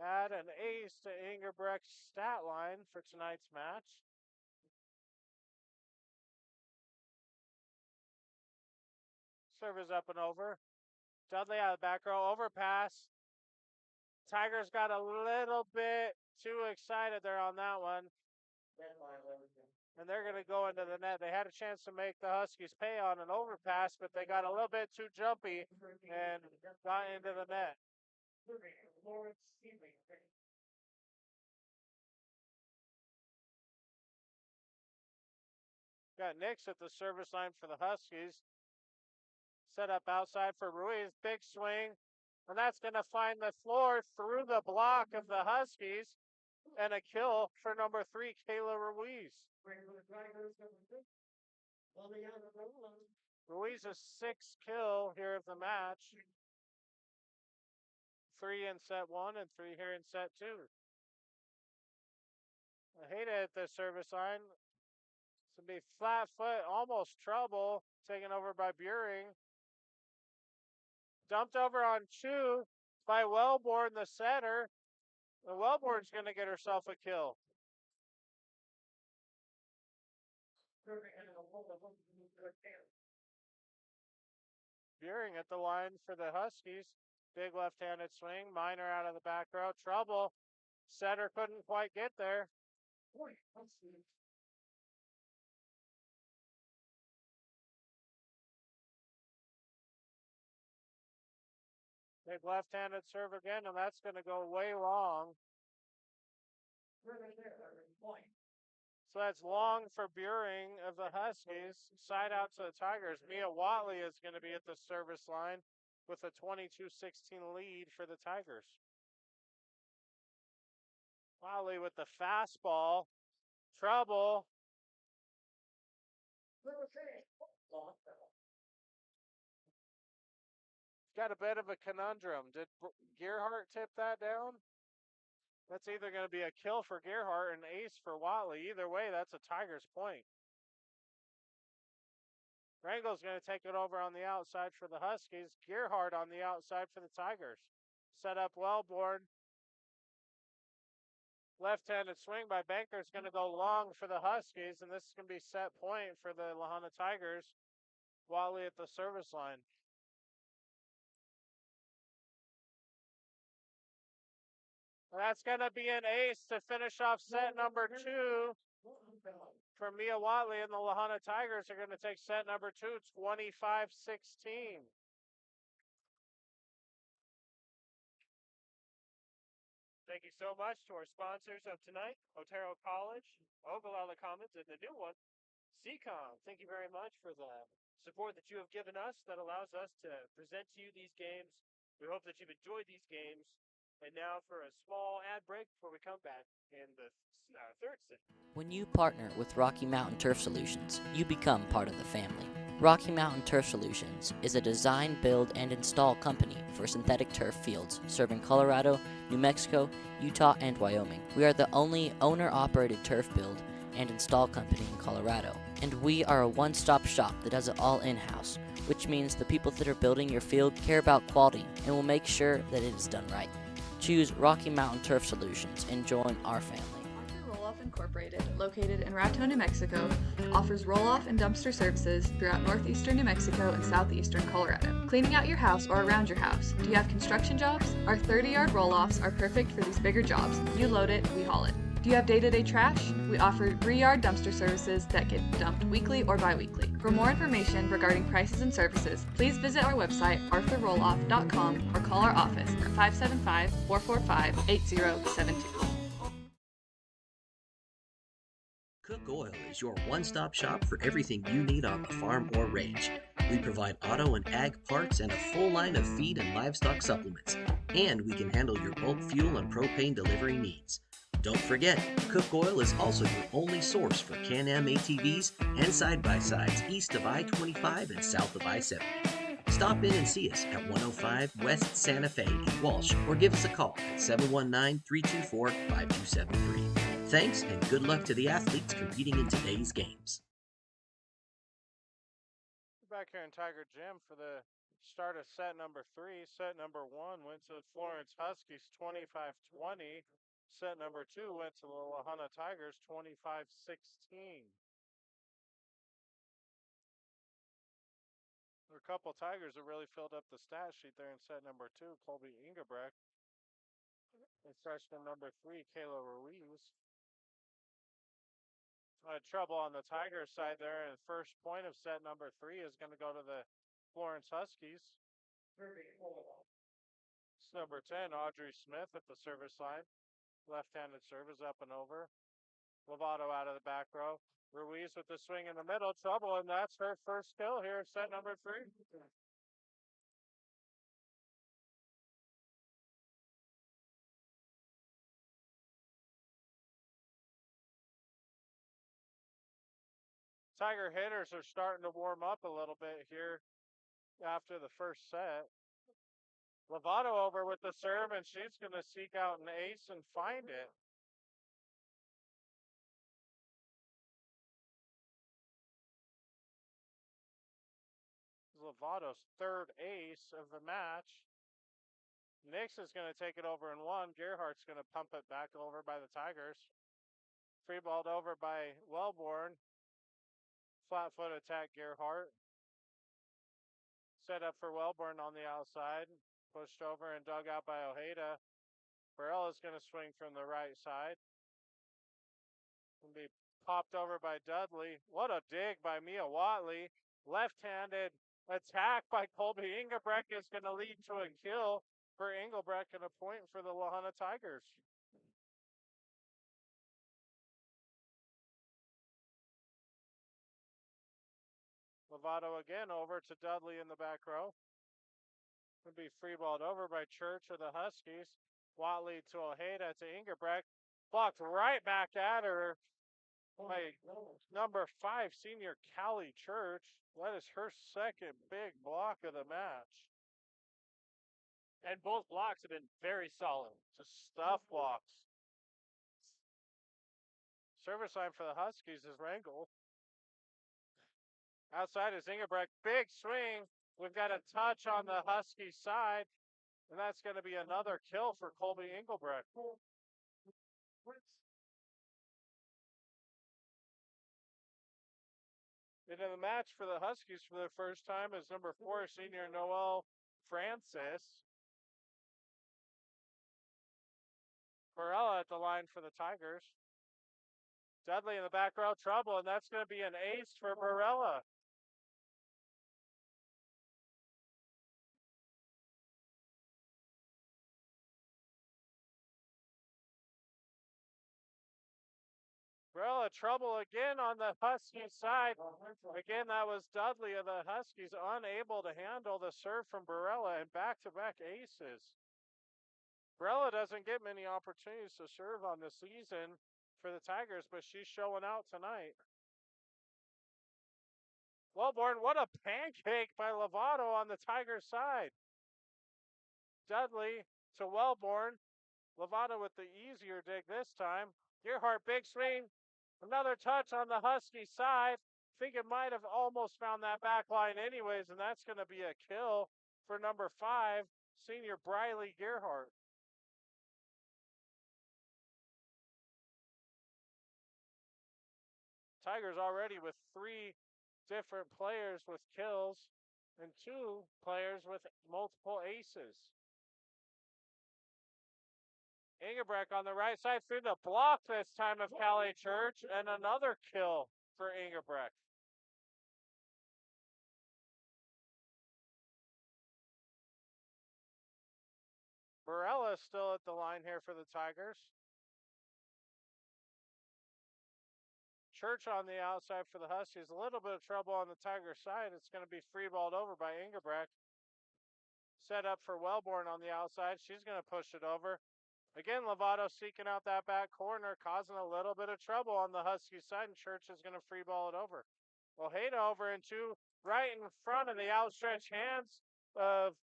A: Add an ace to Ingebrecht's stat line for tonight's match. Serve is up and over. Dudley out of the back row. Overpass. Tigers got a little bit too excited there on that one. And they're going to go into the net. They had a chance to make the Huskies pay on an overpass, but they got a little bit too jumpy and got into the net. Got Nix at the service line for the Huskies. Set up outside for Ruiz. Big swing. And that's going to find the floor through the block of the Huskies. And a kill for number 3, Kayla Ruiz. Ruiz's 6th kill here of the match. 3 in set 1 and 3 here in set 2. Ojeda at the service line. This will be flat foot, almost trouble. Taken over by Buring. Dumped over on Chu by Wellborn, the setter. And Wellborn's going to get herself a kill. Buring at the line for the Huskies. Big left-handed swing. Miner out of the back row. Trouble. Setter couldn't quite get there. Big left-handed serve again, and that's going to go way long. So that's long for Buring of the Huskies. Side out to the Tigers. Mia Watley is going to be at the service line with a 22-16 lead for the Tigers. Watley with the fastball. Trouble. Got a bit of a conundrum. Did Gerhardt tip that down? That's either going to be a kill for Gerhardt and ace for Watley. Either way, that's a Tigers point. Rangel's going to take it over on the outside for the Huskies. Gerhardt on the outside for the Tigers. Set up Wellborn. Left-handed swing by Banker is going to go long for the Huskies, and this is going to be set point for the La Junta Tigers. Watley at the service line. That's going to be an ace to finish off set number 2 for Mia Watley, and the La Junta Tigers are going to take set number 2, 25-16.
B: Thank you so much to our sponsors of tonight, Otero College, Ogallala Commons, and the new one, SECOM. Thank you very much for the support that you have given us that allows us to present to you these games. We hope that you've enjoyed these games. And now for a small ad break before we come back in the third set.
G: When you partner with Rocky Mountain Turf Solutions, you become part of the family. Rocky Mountain Turf Solutions is a design, build, and install company for synthetic turf fields serving Colorado, New Mexico, Utah, and Wyoming. We are the only owner-operated turf build and install company in Colorado, and we are a one-stop shop that does it all in-house, which means the people that are building your field care about quality and will make sure that it is done right. Choose Rocky Mountain Turf Solutions and join our family.
J: Arthur Roll-Off Incorporated, located in Raton, New Mexico, offers roll-off and dumpster services throughout northeastern New Mexico and southeastern Colorado. Cleaning out your house or around your house. Do you have construction jobs? Our 30-yard roll-offs are perfect for these bigger jobs. You load it, we haul it. Do you have day-to-day trash? We offer 3-yard dumpster services that get dumped weekly or bi-weekly. For more information regarding prices and services, please visit our website, arthurrolloff.com, or call our office at 575-445-8072.
K: Cook Cook Oil is your one-stop shop for everything you need on the farm or range. We provide auto and ag parts and a full line of feed and livestock supplements. And we can handle your bulk fuel and propane delivery needs. Don't forget, Cook Oil is also your only source for Can-Am ATVs and side-by-sides east of I-25 and south of I-70. Stop in and see us at 105 West Santa Fe in Walsh or give us a call at 719-324-5273. Thanks and good luck to the athletes competing in today's games.
A: Back here in Tiger Gym for the start of set number 3. Set number 1 went to the Florence Huskies 25-20. Set number 2 went to the La Junta Tigers 25-16. There were a couple Tigers that really filled up the stat sheet there in set number 2. Colby Ingebrecht and freshman number 3, Kayla Ruiz. Trouble on the Tigers side there, and the first point of set number 3 is going to go to the Florence Huskies. It's number 10, Audrey Smith at the service line. Left-handed serve is up and over. Lovato out of the back row. Ruiz with the swing in the middle. Trouble, and that's her first kill here at set number 3. Tiger hitters are starting to warm up a little bit here after the first set. Lovato over with the serve, and she's going to seek out an ace and find it. Lovato's third ace of the match. Nix is going to take it over in 1. Gerhardt's going to pump it back over by the Tigers. Free balled over by Wellborn. Flat foot attack Gerhardt. Set up for Wellborn on the outside. Pushed over and dug out by Ojeda. Burrell is going to swing from the right side. Going to be popped over by Dudley. What a dig by Mia Watley. Left-handed attack by Colby Ingebrecht is going to lead to a kill for Engelbrecht and a point for the La Junta Tigers. Lovato again over to Dudley in the back row. Would be free balled over by Church of the Huskies. Watley to Ojeda to Ingebrecht. Blocked right back at her by number 5 senior Callie Church. That is her second big block of the match.
B: And both blocks have been very solid.
A: Just stuff blocks. Service line for the Huskies is Rangel. Outside is Ingebrecht. Big swing. We've got a touch on the Husky side. And that's going to be another kill for Colby Engelbrecht. And in the match for the Huskies for the first time is number 4, senior Noel Francis. Varela at the line for the Tigers. Dudley in the back row, trouble, and that's going to be an ace for Varela. Varela trouble again on the Huskies side. Again, that was Dudley of the Huskies unable to handle the serve from Varela and back-to-back aces. Varela doesn't get many opportunities to serve on the season for the Tigers, but she's showing out tonight. Wellborn, what a pancake by Lovato on the Tigers side. Dudley to Wellborn. Lovato with the easier dig this time. Gerhardt, big swing. Another touch on the Husky side. Think it might have almost found that back line anyways, and that's going to be a kill for number 5, senior Briley Gerhardt. Tigers already with 3 different players with kills and 2 players with multiple aces. Ingebrecht on the right side through the block this time of Calais Church, and another kill for Ingebrecht. Barella is still at the line here for the Tigers. Church on the outside for the Huskies. A little bit of trouble on the Tiger side. It's going to be free balled over by Ingerbrecht. Set up for Wellborn on the outside. She's going to push it over. Again, Lovato seeking out that back corner, causing a little bit of trouble on the Husky side, and Church is going to free ball it over. Ojeda over into right in front of the outstretched hands of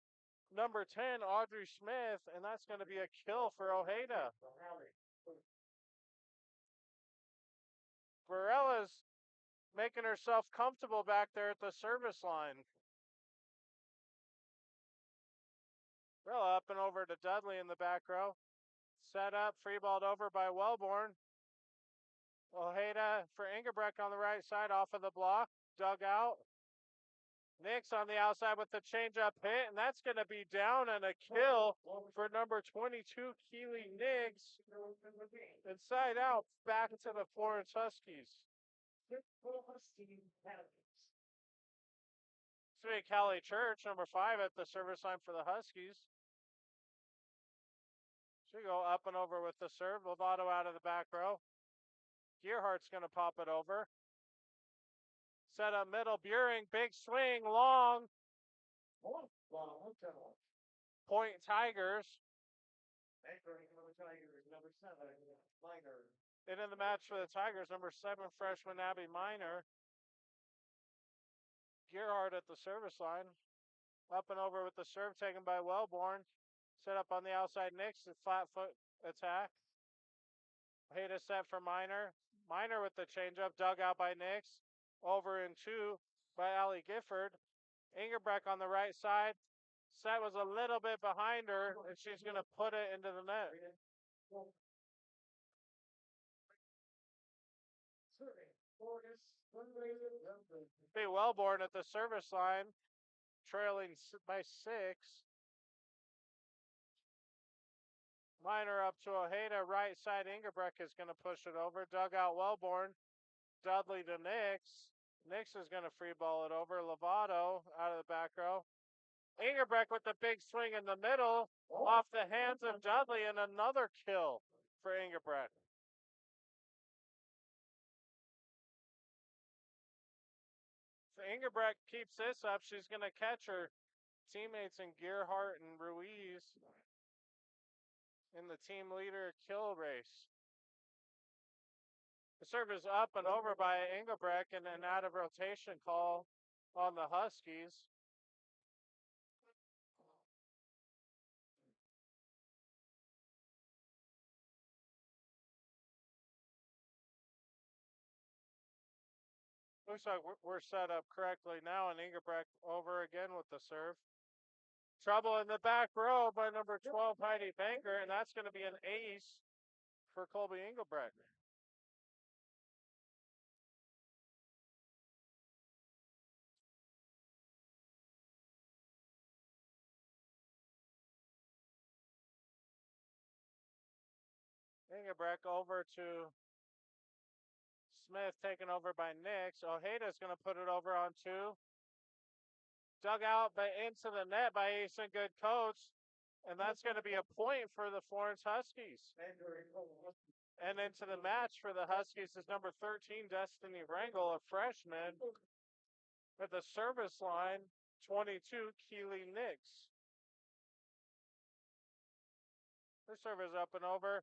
A: number 10, Audrey Smith, and that's going to be a kill for Ojeda. Barella's making herself comfortable back there at the service line. Barella up and over to Dudley in the back row. Set up, free balled over by Wellborn. Ojeda for Ingerbrecht on the right side off of the block. Dug out. Nix on the outside with the change-up hit, and that's going to be down and a kill for number 22, Keely Nix. Inside out, back to the Florence Huskies. Sweet Callie Church, number 5 at the service line for the Huskies. She go up and over with the serve. Lovato out of the back row. Gearhart's going to pop it over. Set up middle. Buring, big swing, long. Point Tigers. And in the match for the Tigers, number 7 freshman Abby Miner. Gearhart at the service line. Up and over with the serve taken by Wellborn. Set up on the outside Nix, a flat foot attack. Ojeda set for Miner. Miner with the changeup, dug out by Nix. Over in 2 by Allie Gifford. Ingerbrecht on the right side. Set was a little bit behind her, and she's going to put it into the net. Be Wellborn at the service line, trailing by 6. Miner up to Ojeda, right side. Ingerbrecht is going to push it over. Dug out Wellborn. Dudley to Nix. Nix is going to free ball it over. Lovato out of the back row. Ingerbrecht with the big swing in the middle. Off the hands of Dudley, and another kill for Ingerbrecht. So Ingerbrecht keeps this up. She's going to catch her teammates in Gearhart and Ruiz in the team leader kill race. The serve is up and over by Engelbrecht, and an out of rotation call on the Huskies. Looks like we're set up correctly now, and Engelbrecht over again with the serve. Trouble in the back row by number 12, Heidi Banker, and that's going to be an ace for Colby Engelbrecht. Engelbrecht over to Smith, taken over by Nix. Ojeda's going to put it over on 2. Dug out but into the net by Asen Good Coach. And that's going to be a point for the Florence Huskies. And into the match for the Huskies is number 13, Destiny Rangel, a freshman. At the service line, 22, Keely Nix. Her serve is up and over.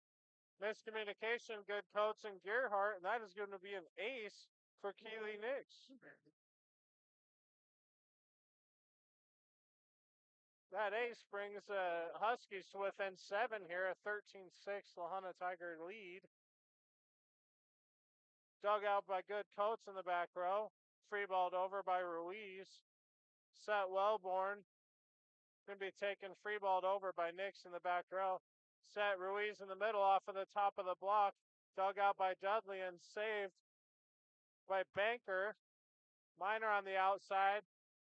A: Miscommunication, Good Coach and Gearhart, and that is going to be an ace for Keely Nix. That ace brings Huskies to within 7 here, a 13-6 La Junta Tiger lead. Dug out by Good Coats in the back row. Free balled over by Ruiz. Set Wellborn. Going to be taken free balled over by Nix in the back row. Set Ruiz in the middle off of the top of the block. Dug out by Dudley and saved by Banker. Miner on the outside.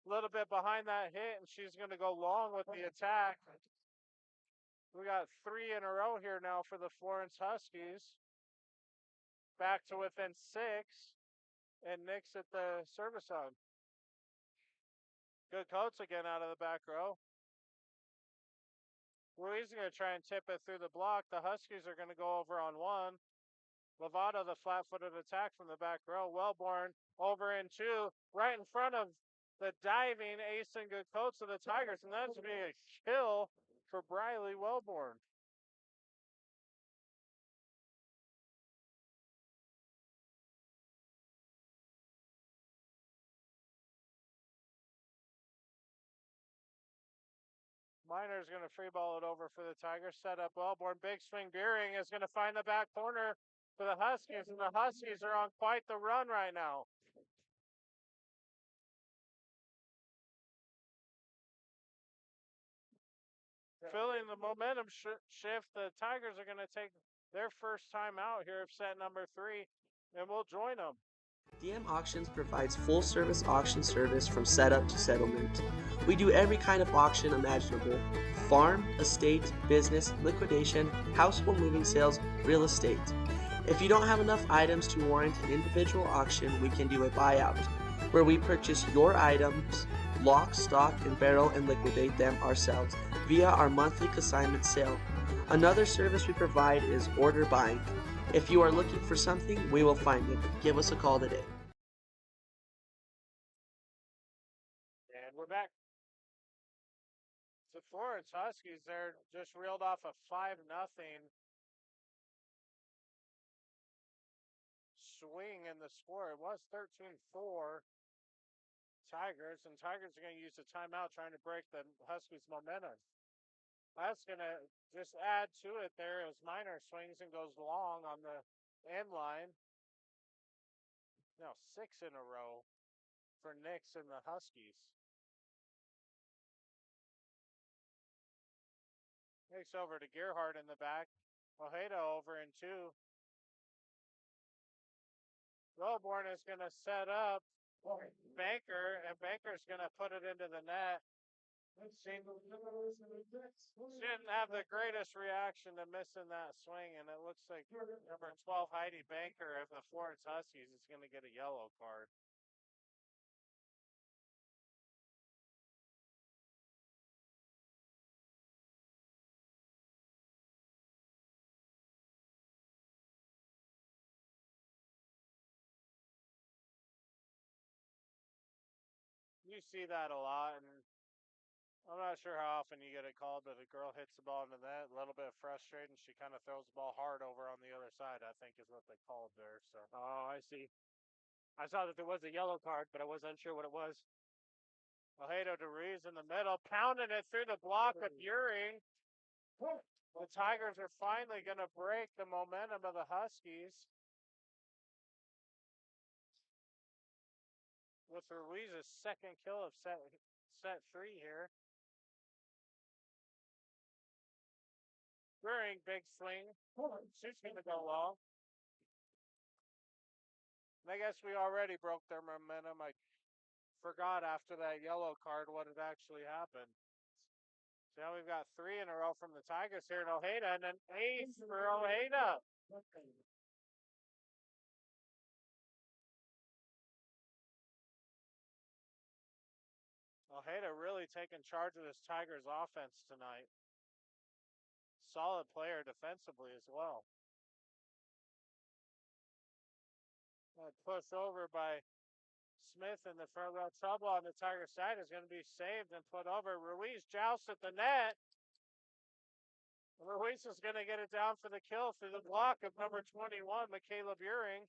A: A little bit behind that hit, and she's going to go long with the attack. We got 3 in a row here now for the Florence Huskies. Back to within 6. And Nix at the service zone. Good Coats again out of the back row. Ruiz is going to try and tip it through the block. The Huskies are going to go over on 1. Lovato, the flat-footed attack from the back row. Wellborn over in two, right in front of the diving ace and good coach of the Tigers, and that's going to be a kill for Briley Wellborn. Miner's going to free ball it over for the Tigers. Set up Wellborn. Big swing. Beering is going to find the back corner for the Huskies, and the Huskies are on quite the run right now. Feeling the momentum shift, the Tigers are going to take their first time out here of set number 3, and we'll join them.
K: DM Auctions provides full service auction service from setup to settlement. We do every kind of auction imaginable: farm, estate, business, liquidation, household moving sales, real estate. If you don't have enough items to warrant an individual auction, we can do a buyout, where we purchase your items, lock, stock, and barrel, and liquidate them ourselves via our monthly consignment sale. Another service we provide is order buying. If you are looking for something, we will find it. Give us a call today.
A: And we're back. The Florence Huskies there just reeled off a 5-0 swing in the score. It was 13-4 Tigers, and Tigers are going to use the timeout trying to break the Huskies' momentum. That's going to just add to it there as Miner swings and goes long on the end line. Now 6 in a row for Nix and the Huskies. Takes over to Gerhardt in the back. Ojeda over in 2. Wellborn is going to set up Banker, and Banker's going to put it into the net. She didn't have the greatest reaction to missing that swing, and it looks like number 12, Heidi Banker of the Florence Huskies, is going to get a yellow card. You see that a lot, and I'm not sure how often you get it called, but a girl hits the ball into the net, a little bit frustrated, and she kind of throws the ball hard over on the other side, I think is what they called there. So.
B: Oh, I see. I saw that there was a yellow card, but I was unsure what it was.
A: Ojeda to Ruiz in the middle, pounding it through the block of Uring. The Tigers are finally going to break the momentum of the Huskies. With Ruiz's second kill of set 3 here. Uring, big swing. She's going to go long. I guess we already broke their momentum. I forgot after that yellow card what had actually happened. So now we've got 3 in a row from the Tigers here in Ojeda, and an ace for Ojeda. Ojeda really taking charge of this Tigers offense tonight. Solid player defensively as well. Push over by Smith in the front row. Trouble on the Tiger side is going to be saved and put over. Ruiz jousts at the net. Ruiz is going to get it down for the kill through the block of number 21, Michaela Buring.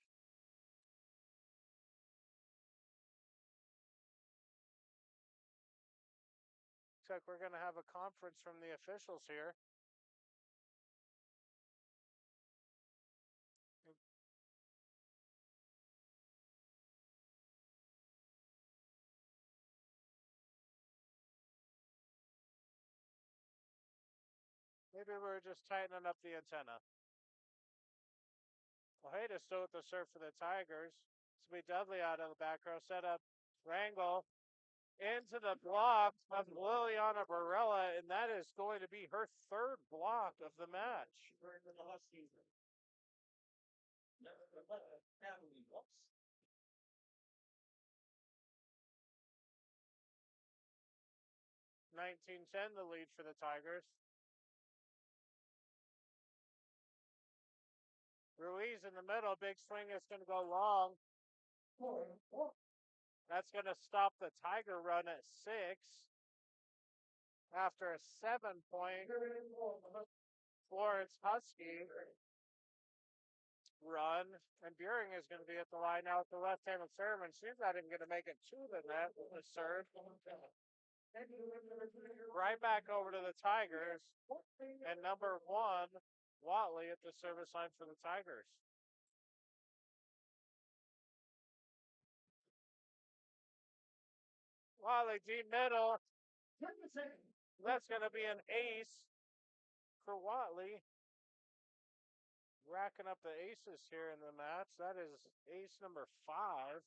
A: Looks like we're going to have a conference from the officials here. Maybe we're just tightening up the antenna. Ojeda still with the serve for the Tigers. It's going to be Dudley out of the back row. Set up Rangel into the block of Liliana Barella, and that is going to be her 3rd block of the match. 19-10 the lead for the Tigers. Ruiz in the middle. Big swing is going to go long. That's going to stop the Tiger run at 6 after a 7-point Florence Husky run. And Buring is going to be at the line now with the left-handed serve, and she's not even going to make it to the net with the serve. Right back over to the Tigers, and number 1, Watley at the service line for the Tigers. Watley deep middle. That's going to be an ace for Watley. Racking up the aces here in the match. That is ace number 5.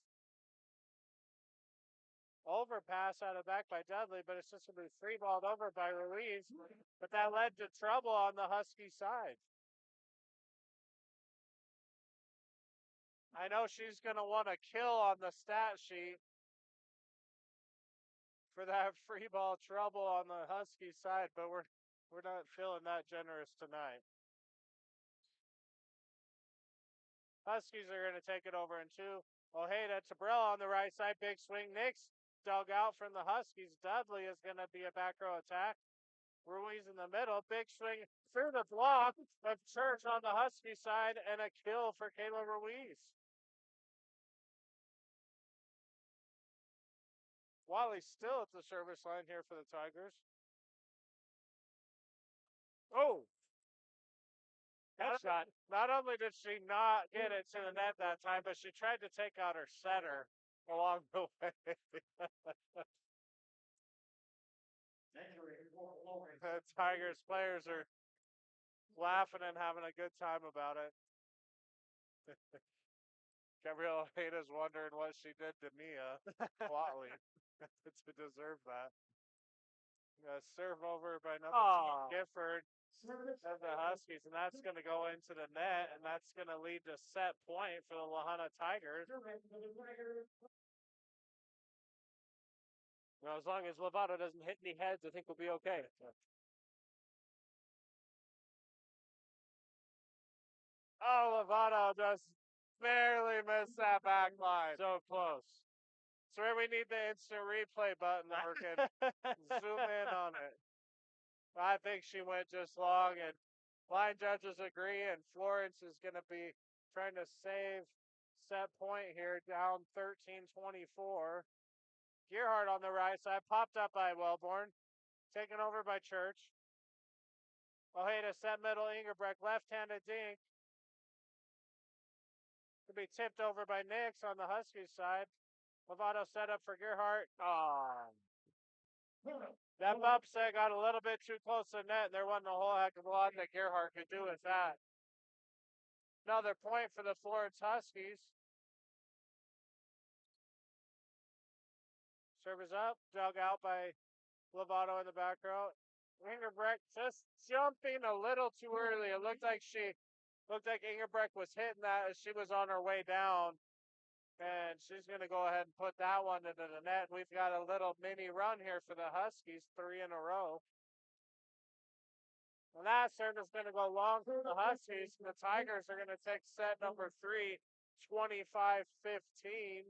A: Overpass out of back by Dudley, but it's just going to be free balled over by Ruiz. But that led to trouble on the Husky side. I know she's going to want to kill on the stat sheet for that free ball trouble on the Husky side, but we're not feeling that generous tonight. Huskies are going to take it over in 2. Ojeda, Tabrella on the right side, big swing. Nix dug out from the Huskies. Dudley is going to be a back row attack. Ruiz in the middle, big swing through the block of Church on the Husky side, and a kill for Kayla Ruiz. Wally's still at the service line here for the Tigers. Oh! Headshot. Not only did she not get it to the net that time, but she tried to take out her setter along the way. The Tigers players are laughing and having a good time about it. Gabrielle Hayda's wondering what she did to Mia Watley to deserve that. Serve over by number 2, Gifford of the Huskies, and that's going to go into the net, and that's going to lead to set point for the La Junta Tigers.
B: Well, as long as Lovato doesn't hit any heads, I think we'll be okay.
A: Oh, Lovato just barely missed that back line.
B: So close.
A: It's where we need the instant replay button that we can zoom in on it. I think she went just long, and line judges agree, and Florence is going to be trying to save set point here, down 13-24. Gearhart on the right side, popped up by Wellborn, taken over by Church. Ojeda set middle, Ingerbrecht left-handed dink. Could be tipped over by Nix on the Huskies side. Lovato set up for Gearhart. That bump set got a little bit too close to the net, and there wasn't a whole heck of a lot that Gearhart could do with that. Another point for the Florence Huskies. Serve is up, dug out by Lovato in the back row. Ingerbrecht just jumping a little too early. It looked like Ingerbrecht was hitting that as she was on her way down. And she's going to go ahead and put that one into the net. We've got a little mini run here for the Huskies, 3 in a row. And that serve is going to go long for the Huskies. The Tigers are going to take set number 3, 25-15.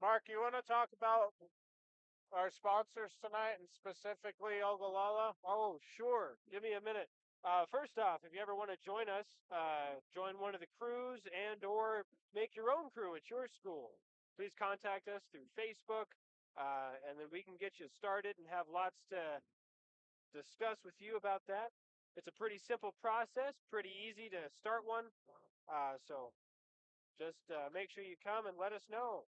A: Mark, you want to talk about our sponsors tonight, and specifically Ogallala?
B: Oh, sure. Give me a minute. First off, if you ever want to join us, join one of the crews and or make your own crew at your school, please contact us through Facebook, and then we can get you started and have lots to discuss with you about that. It's a pretty simple process, pretty easy to start one. So just make sure you come and let us know.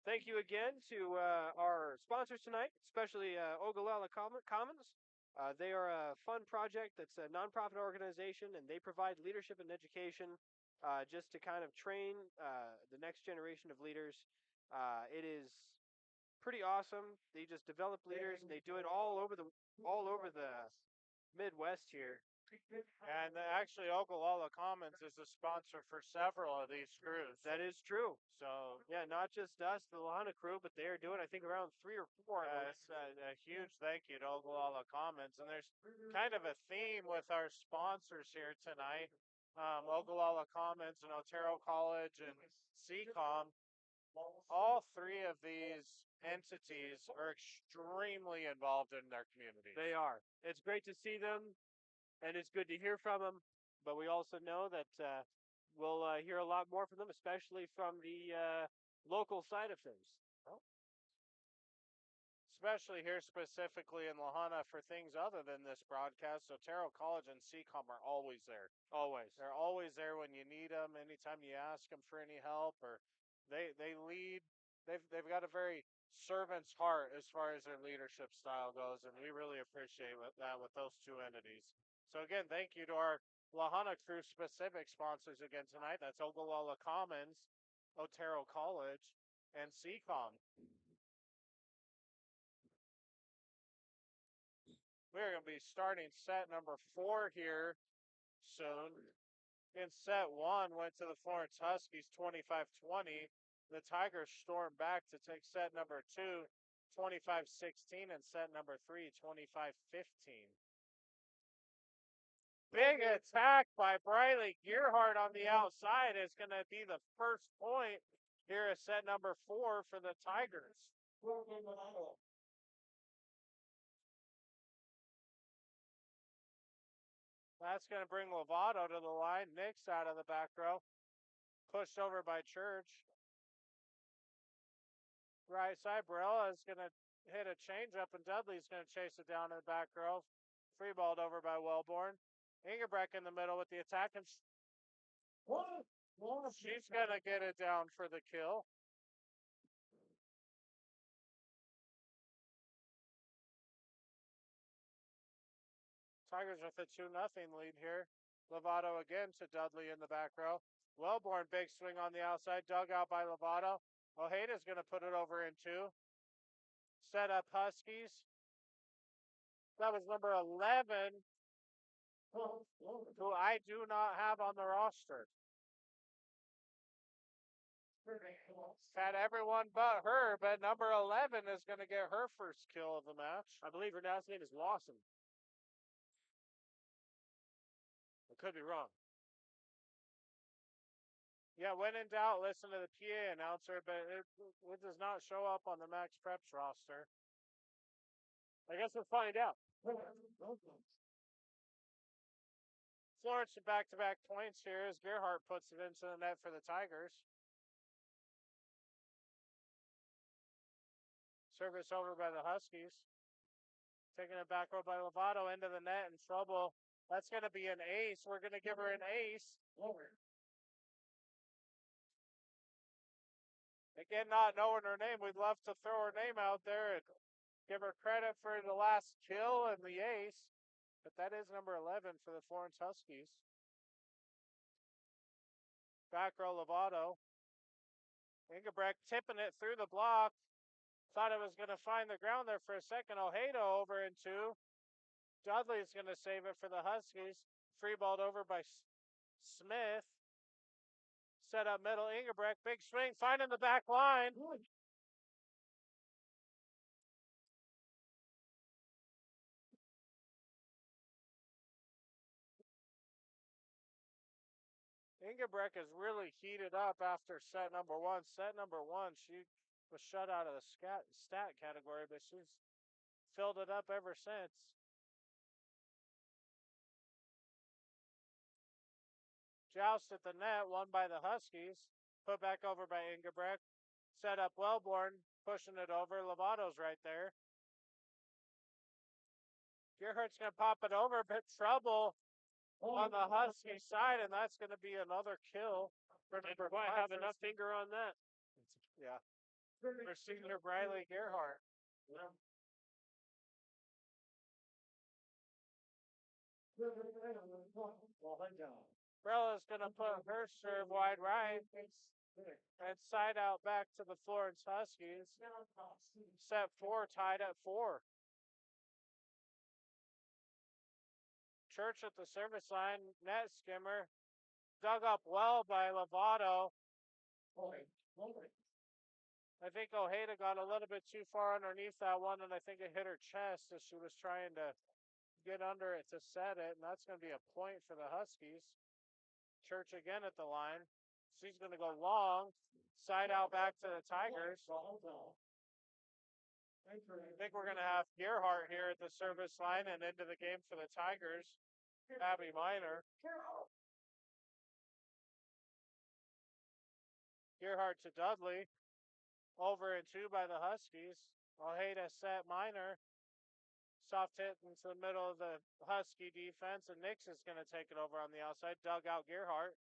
B: Thank you again to our sponsors tonight, especially Ogallala Commons. They are a fun project that's a nonprofit organization, and they provide leadership and education just to kind of train the next generation of leaders. It is pretty awesome. They just develop leaders, and they do it all over the Midwest here.
A: And actually, Ogallala Commons is a sponsor for several of these crews.
B: That is true.
A: So,
B: Yeah, not just us, the Lahana crew, but they are doing, I think, around 3 or 4.
A: it's a huge thank you to Ogallala Commons. And there's kind of a theme with our sponsors here tonight. Ogallala Commons and Otero College and SECOM. All three of these entities are extremely involved in their communities.
B: They are. It's great to see them, and it's good to hear from them. But we also know that we'll hear a lot more from them, especially from the local side of things.
A: Especially here specifically in Lahana for things other than this broadcast. Otero College and SECOM are always there.
B: Always.
A: They're always there when you need them, anytime you ask them for any help, or they lead. They've got a very servant's heart as far as their leadership style goes, and we really appreciate that with those two entities. So again, thank you to our Lahana crew specific sponsors again tonight. That's Ogallala Commons, Otero College, and SECOM. We're going to be starting set number 4 here soon. In set 1, went to the Florence Huskies 25-20. The Tigers stormed back to take set number 2, 25-16, and set number 3, 25-15. Big attack by Briley Gearhart on the outside is going to be the first point here at set number 4 for the Tigers. That's going to bring Lovato to the line. Nick's out of the back row. Pushed over by Church. Right side, Barella is going to hit a changeup, and Dudley's going to chase it down in the back row. Free balled over by Wellborn. Ingebrek in the middle with the attack. And she's going to get it down for the kill. Tigers with a 2-0 lead here. Lovato again to Dudley in the back row. Wellborn, big swing on the outside, dug out by Lovato. Ojeda's going to put it over in 2. Set up Huskies. That was number 11, who I do not have on the roster. Had everyone but her, but number 11 is going to get her first kill of the match.
B: I believe her last name is Lawson. I could be wrong.
A: Yeah, when in doubt, listen to the PA announcer, but it does not show up on the Max Preps roster.
B: I guess we'll find out.
A: Florence to back-to-back points here as Gerhardt puts it into the net for the Tigers. Service over by the Huskies. Taking it back row by Lovato into the net in trouble. That's going to be an ace. We're going to give her an ace. Again, not knowing her name, we'd love to throw her name out there and give her credit for the last kill and the ace. But that is number 11 for the Florence Huskies. Back row Lovato. Ingebrek tipping it through the block. Thought it was going to find the ground there for a second. Ojeda over in 2. Dudley's going to save it for the Huskies. Free balled over by Smith. Set up middle, Ingebrek, big swing, finding the back line. Ingebrek is really heated up after set number 1. Set number 1, she was shut out of the stat category, but she's filled it up ever since. Joust at the net, won by the Huskies. Put back over by Ingebrek. Set up Wellborn, pushing it over. Lovato's right there. Gerhardt's going to pop it over, but trouble on the Husky side, and that's going to be another kill.
B: Remember, I have enough finger on that.
A: Yeah. For senior Briley Gerhardt. Brella's going to put her serve wide right and side out back to the Florence Huskies. Set 4 tied at 4. Church at the service line, net skimmer, dug up well by Lovato. I think Ojeda got a little bit too far underneath that one, and I think it hit her chest as she was trying to get under it to set it, and that's going to be a point for the Huskies. Church again at the line. She's going to go long, side out back to the Tigers. I think we're going to have Gerhardt here at the service line and into the game for the Tigers. Abby Minor. Gerhardt to Dudley. Over and 2 by the Huskies. Ojeda set Minor. Soft hit into the middle of the Husky defense, and Nix is going to take it over on the outside. Dug out Gerhardt.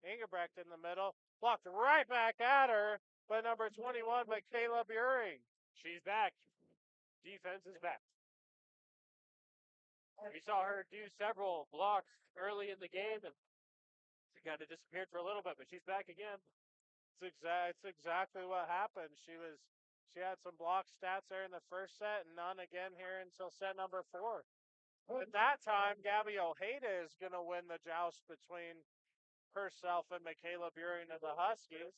A: Ingebrecht in the middle. Blocked right back at her by number 21, Michaela Buring.
B: She's back. Defense is back. We saw her do several blocks early in the game, and she kind of disappeared for a little bit, but she's back again.
A: It's exactly what happened. She had some block stats there in the first set, and none again here until set number 4. At that time, Gabby Ojeda is going to win the joust between herself and Michaela Buring of the Huskies.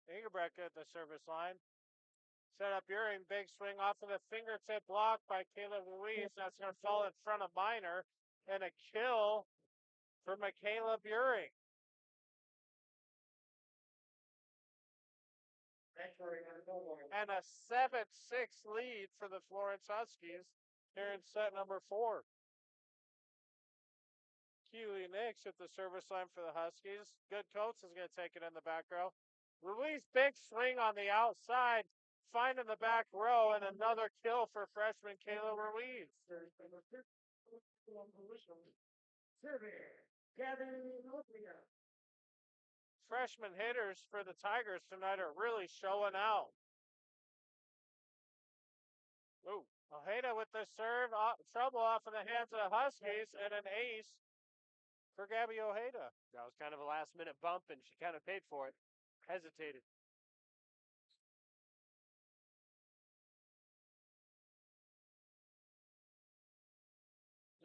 A: Ingebrecht at the service line. Set up Buring, big swing off of the fingertip block by Kayla Ruiz. That's going to fall in front of Minor, and a kill for Michaela Buring. And a 7-6 lead for the Florence Huskies here in set number 4. Keely Nix at the service line for the Huskies. Good Coates is going to take it in the back row. Ruiz, big swing on the outside. Finding the back row, and another kill for freshman Kayla Ruiz. Freshman hitters for the Tigers tonight are really showing out. Ooh, Ojeda with the serve. Trouble off of the hands of the Huskies, and an ace for Gabby Ojeda.
B: That was kind of a last-minute bump, and she kind of paid for it. Hesitated.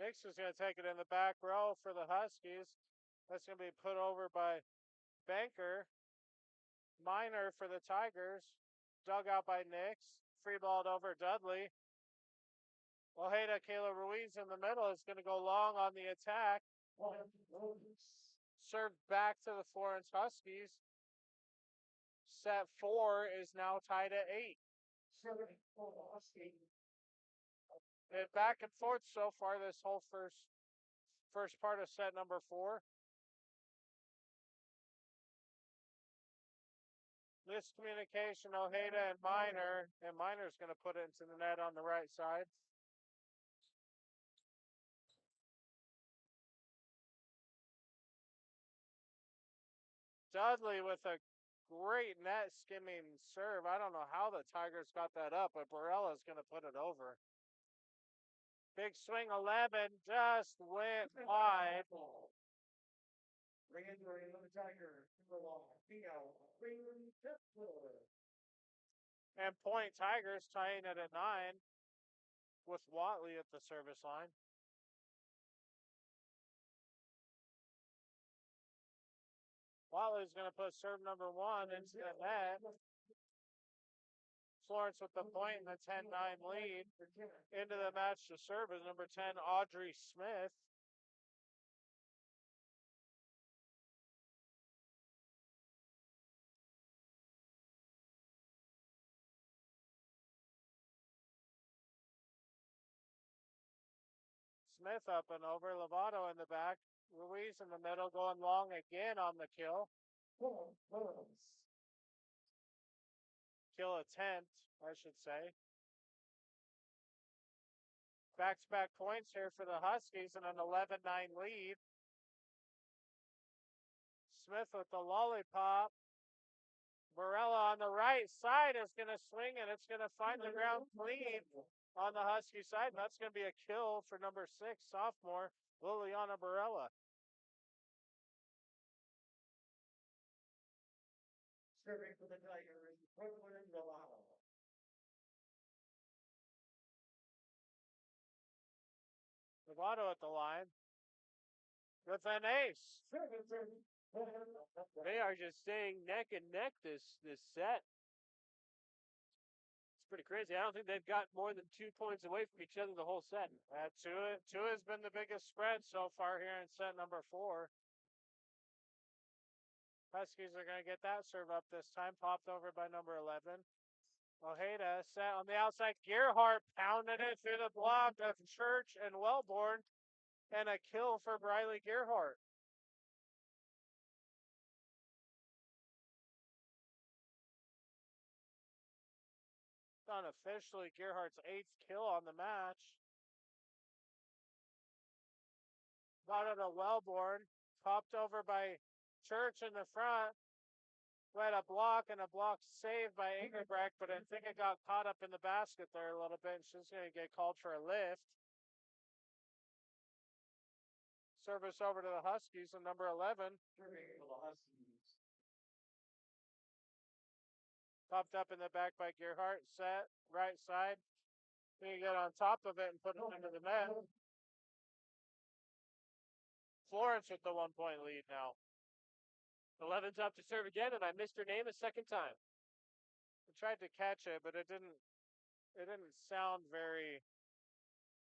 A: Nix is going to take it in the back row for the Huskies. That's going to be put over by Banker. Minor for the Tigers. Dug out by Nix. Free balled over Dudley. Ojeda, Kayla Ruiz in the middle is going to go long on the attack. Served back to the Florence Huskies. Set 4 is now tied at 8. And back and forth so far this whole first part of set number 4. Miscommunication, Ojeda and Minor's going to put it into the net on the right side. Dudley with a great net skimming serve. I don't know how the Tigers got that up, but Barella's going to put it over. Big swing 11 just went wide. And point Tigers tying it at 9 with Watley at the service line. Watley's going to put serve number 1 into the net. Florence with the point and the 10-9 lead. Into the match to serve is number 10, Audrey Smith. Smith up and over. Lovato in the back. Ruiz in the middle going long again on the kill. Kill attempt, I should say. Back-to-back points here for the Huskies and an 11-9 lead. Smith with the lollipop. Barella on the right side is going to swing, and it's going to find the ground clean on the Husky side. And that's going to be a kill for number 6, sophomore, Liliana Barella. Lovato at the line with an ace.
B: They are just staying neck and neck this set. It's pretty crazy. I don't think they've got more than 2 points away from each other the whole set.
A: Two has been the biggest spread so far here in set number 4. Huskies are going to get that serve up this time, popped over by number 11. Ojeda set on the outside. Gerhardt pounded it through the block of Church and Wellborn, and a kill for Briley Gerhardt. Unofficially, Gerhardt's 8th kill on the match. Got it to Wellborn, popped over by Church in the front. Went a block and a block saved by Ingerbrecht, but I think it got caught up in the basket there a little bit, and she's going to get called for a lift. Service over to the Huskies and number 11. Popped up in the back by Gerhardt, set, right side. Then you get on top of it and put it into the net. Florence with the 1-point lead now.
B: 11's up to serve again, and I missed her name a second time.
A: I tried to catch it, but it didn't sound very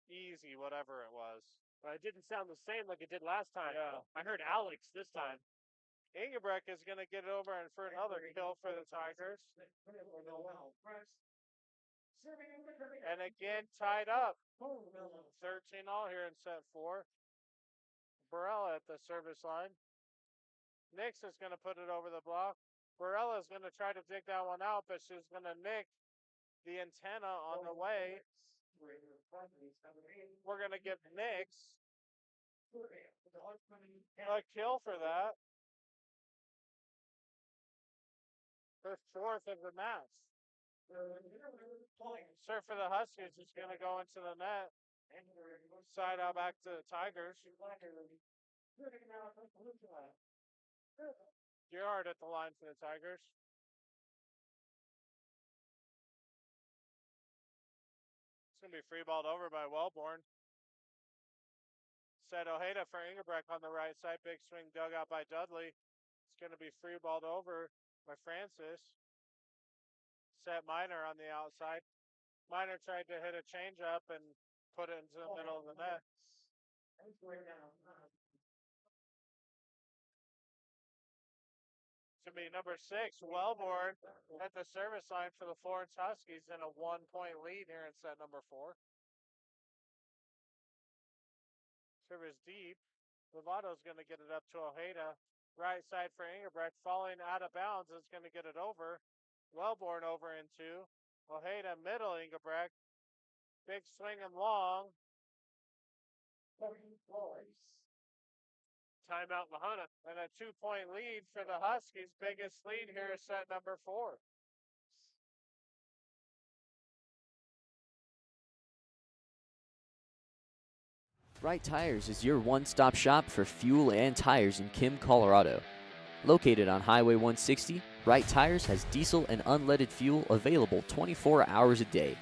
A: easy, whatever it was.
B: But it didn't sound the same like it did last time.
A: Yeah.
B: I heard Alex this time.
A: Ingebrek is going to get it over and for another kill for the Tigers. And again, tied up. 13 all here in set 4. Barella at the service line. Nix is going to put it over the block. Barella is going to try to dig that one out, but she's going to nick the antenna on the way. We're going to give Nix a kill for that. Her 4th of the match. Serve for the Huskies is going to go into the net. Side out back to the Tigers. Gerard at the line for the Tigers. It's going to be free balled over by Wellborn. Set Ojeda for Ingebrek on the right side. Big swing dug out by Dudley. It's going to be free balled over by Francis. Set Minor on the outside. Minor tried to hit a change up and put it into the middle of the net. To be number 6, Wellborn at the service line for the Florence Huskies in a 1-point lead here in set number 4. Service deep. Lovato's going to get it up to Ojeda. Right side for Ingebrek. Falling out of bounds is going to get it over. Wellborn over into Ojeda, middle Ingebrek. Big swing and long.
B: Timeout La Junta.
A: And a 2-point lead for the Huskies. Biggest lead here is set number 4.
L: Right Tires is your one-stop shop for fuel and tires in Kim, Colorado. Located on Highway 160, Right Tires has diesel and unleaded fuel available 24 hours a day.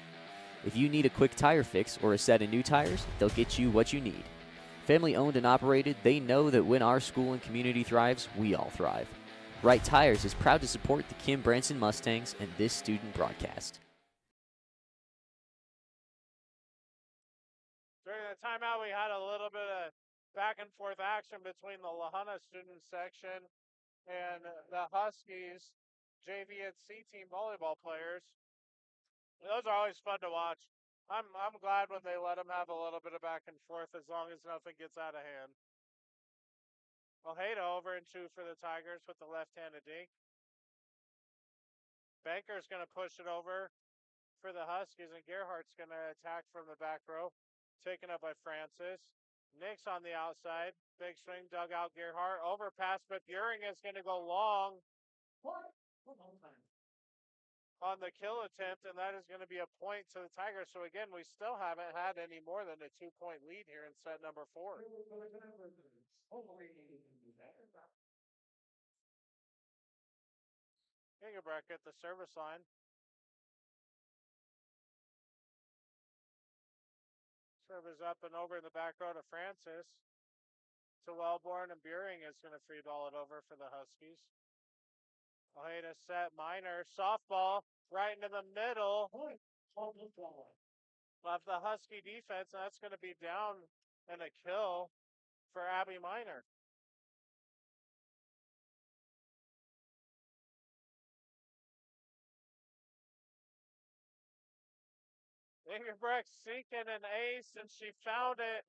L: If you need a quick tire fix or a set of new tires, they'll get you what you need. Family owned and operated, they know that when our school and community thrives, we all thrive. Right Tires is proud to support the Kim Branson Mustangs and this student broadcast.
A: During the timeout, we had a little bit of back and forth action between the La Junta student section and the Huskies JV and C team volleyball players. Those are always fun to watch. I'm glad when they let them have a little bit of back and forth as long as nothing gets out of hand. Ojeda over and 2 for the Tigers with the left-handed dink. Banker's going to push it over for the Huskies, and Gerhardt's going to attack from the back row. Taken up by Francis. Nix on the outside. Big swing, dug out Gerhardt. Overpass, but Buring is going to go long on the kill attempt, and that is going to be a point to the Tigers. So again, we still haven't had any more than a 2-point lead here in set number 4. Ingebrek at the service line. Service up and over in the back row to Francis. To Wellborn, and Buring is going to free ball it over for the Huskies. Ojeda set, Minor, softball, right into the middle of the Husky defense, and that's going to be down and a kill for Abby Minor. Ingebrek seeking an ace, and she found it.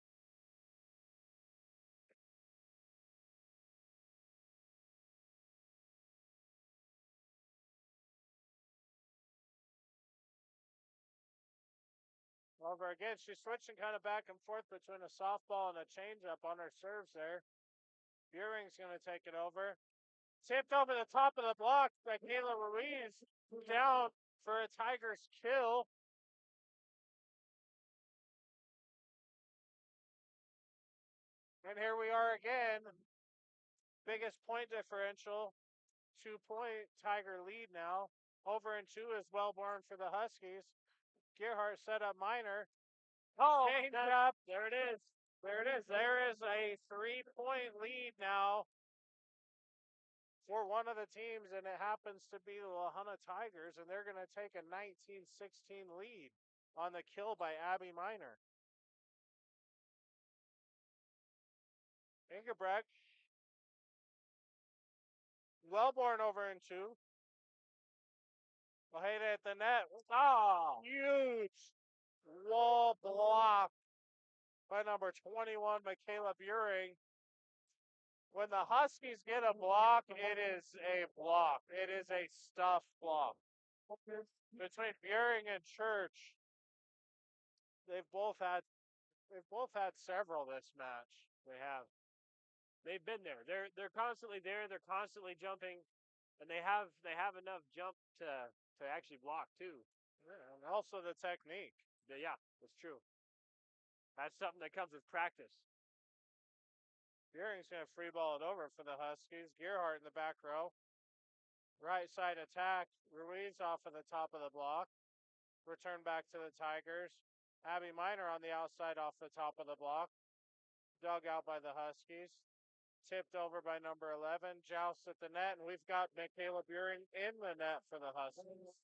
A: Over again, she's switching kind of back and forth between a softball and a changeup on her serves there. Buring's going to take it over. Tipped over the top of the block by Kayla Ruiz. Down for a Tigers kill. And here we are again. Biggest point differential. 2-point Tiger lead now. Over and 2 is Wellborn for the Huskies. Gerhardt set up Minor. Oh, change up. There it is. There it is. There is a 3-point lead now for one of the teams, and it happens to be the La Junta Tigers, and they're going to take a 19-16 lead on the kill by Abby Minor. Ingebrek. Wellborn over in 2. Ojeda at the net. Ah, huge wall block by number 21, Michaela Buring. When the Huskies get a block, it is a block. It is a stuffed block. Between Buring and Church, they've both had several this match. They have.
B: They've been there. They're constantly there. They're constantly jumping, and they have enough jump to actually block too.
A: Yeah, and also the technique.
B: Yeah, that's true. That's something that comes with practice.
A: Buring's going to free ball it over for the Huskies. Gerhardt in the back row. Right side attack. Ruiz off of the top of the block. Return back to the Tigers. Abby Minor on the outside off the top of the block. Dug out by the Huskies. Tipped over by number 11. Joust at the net, and we've got Michaela Buring in the net for the Huskies.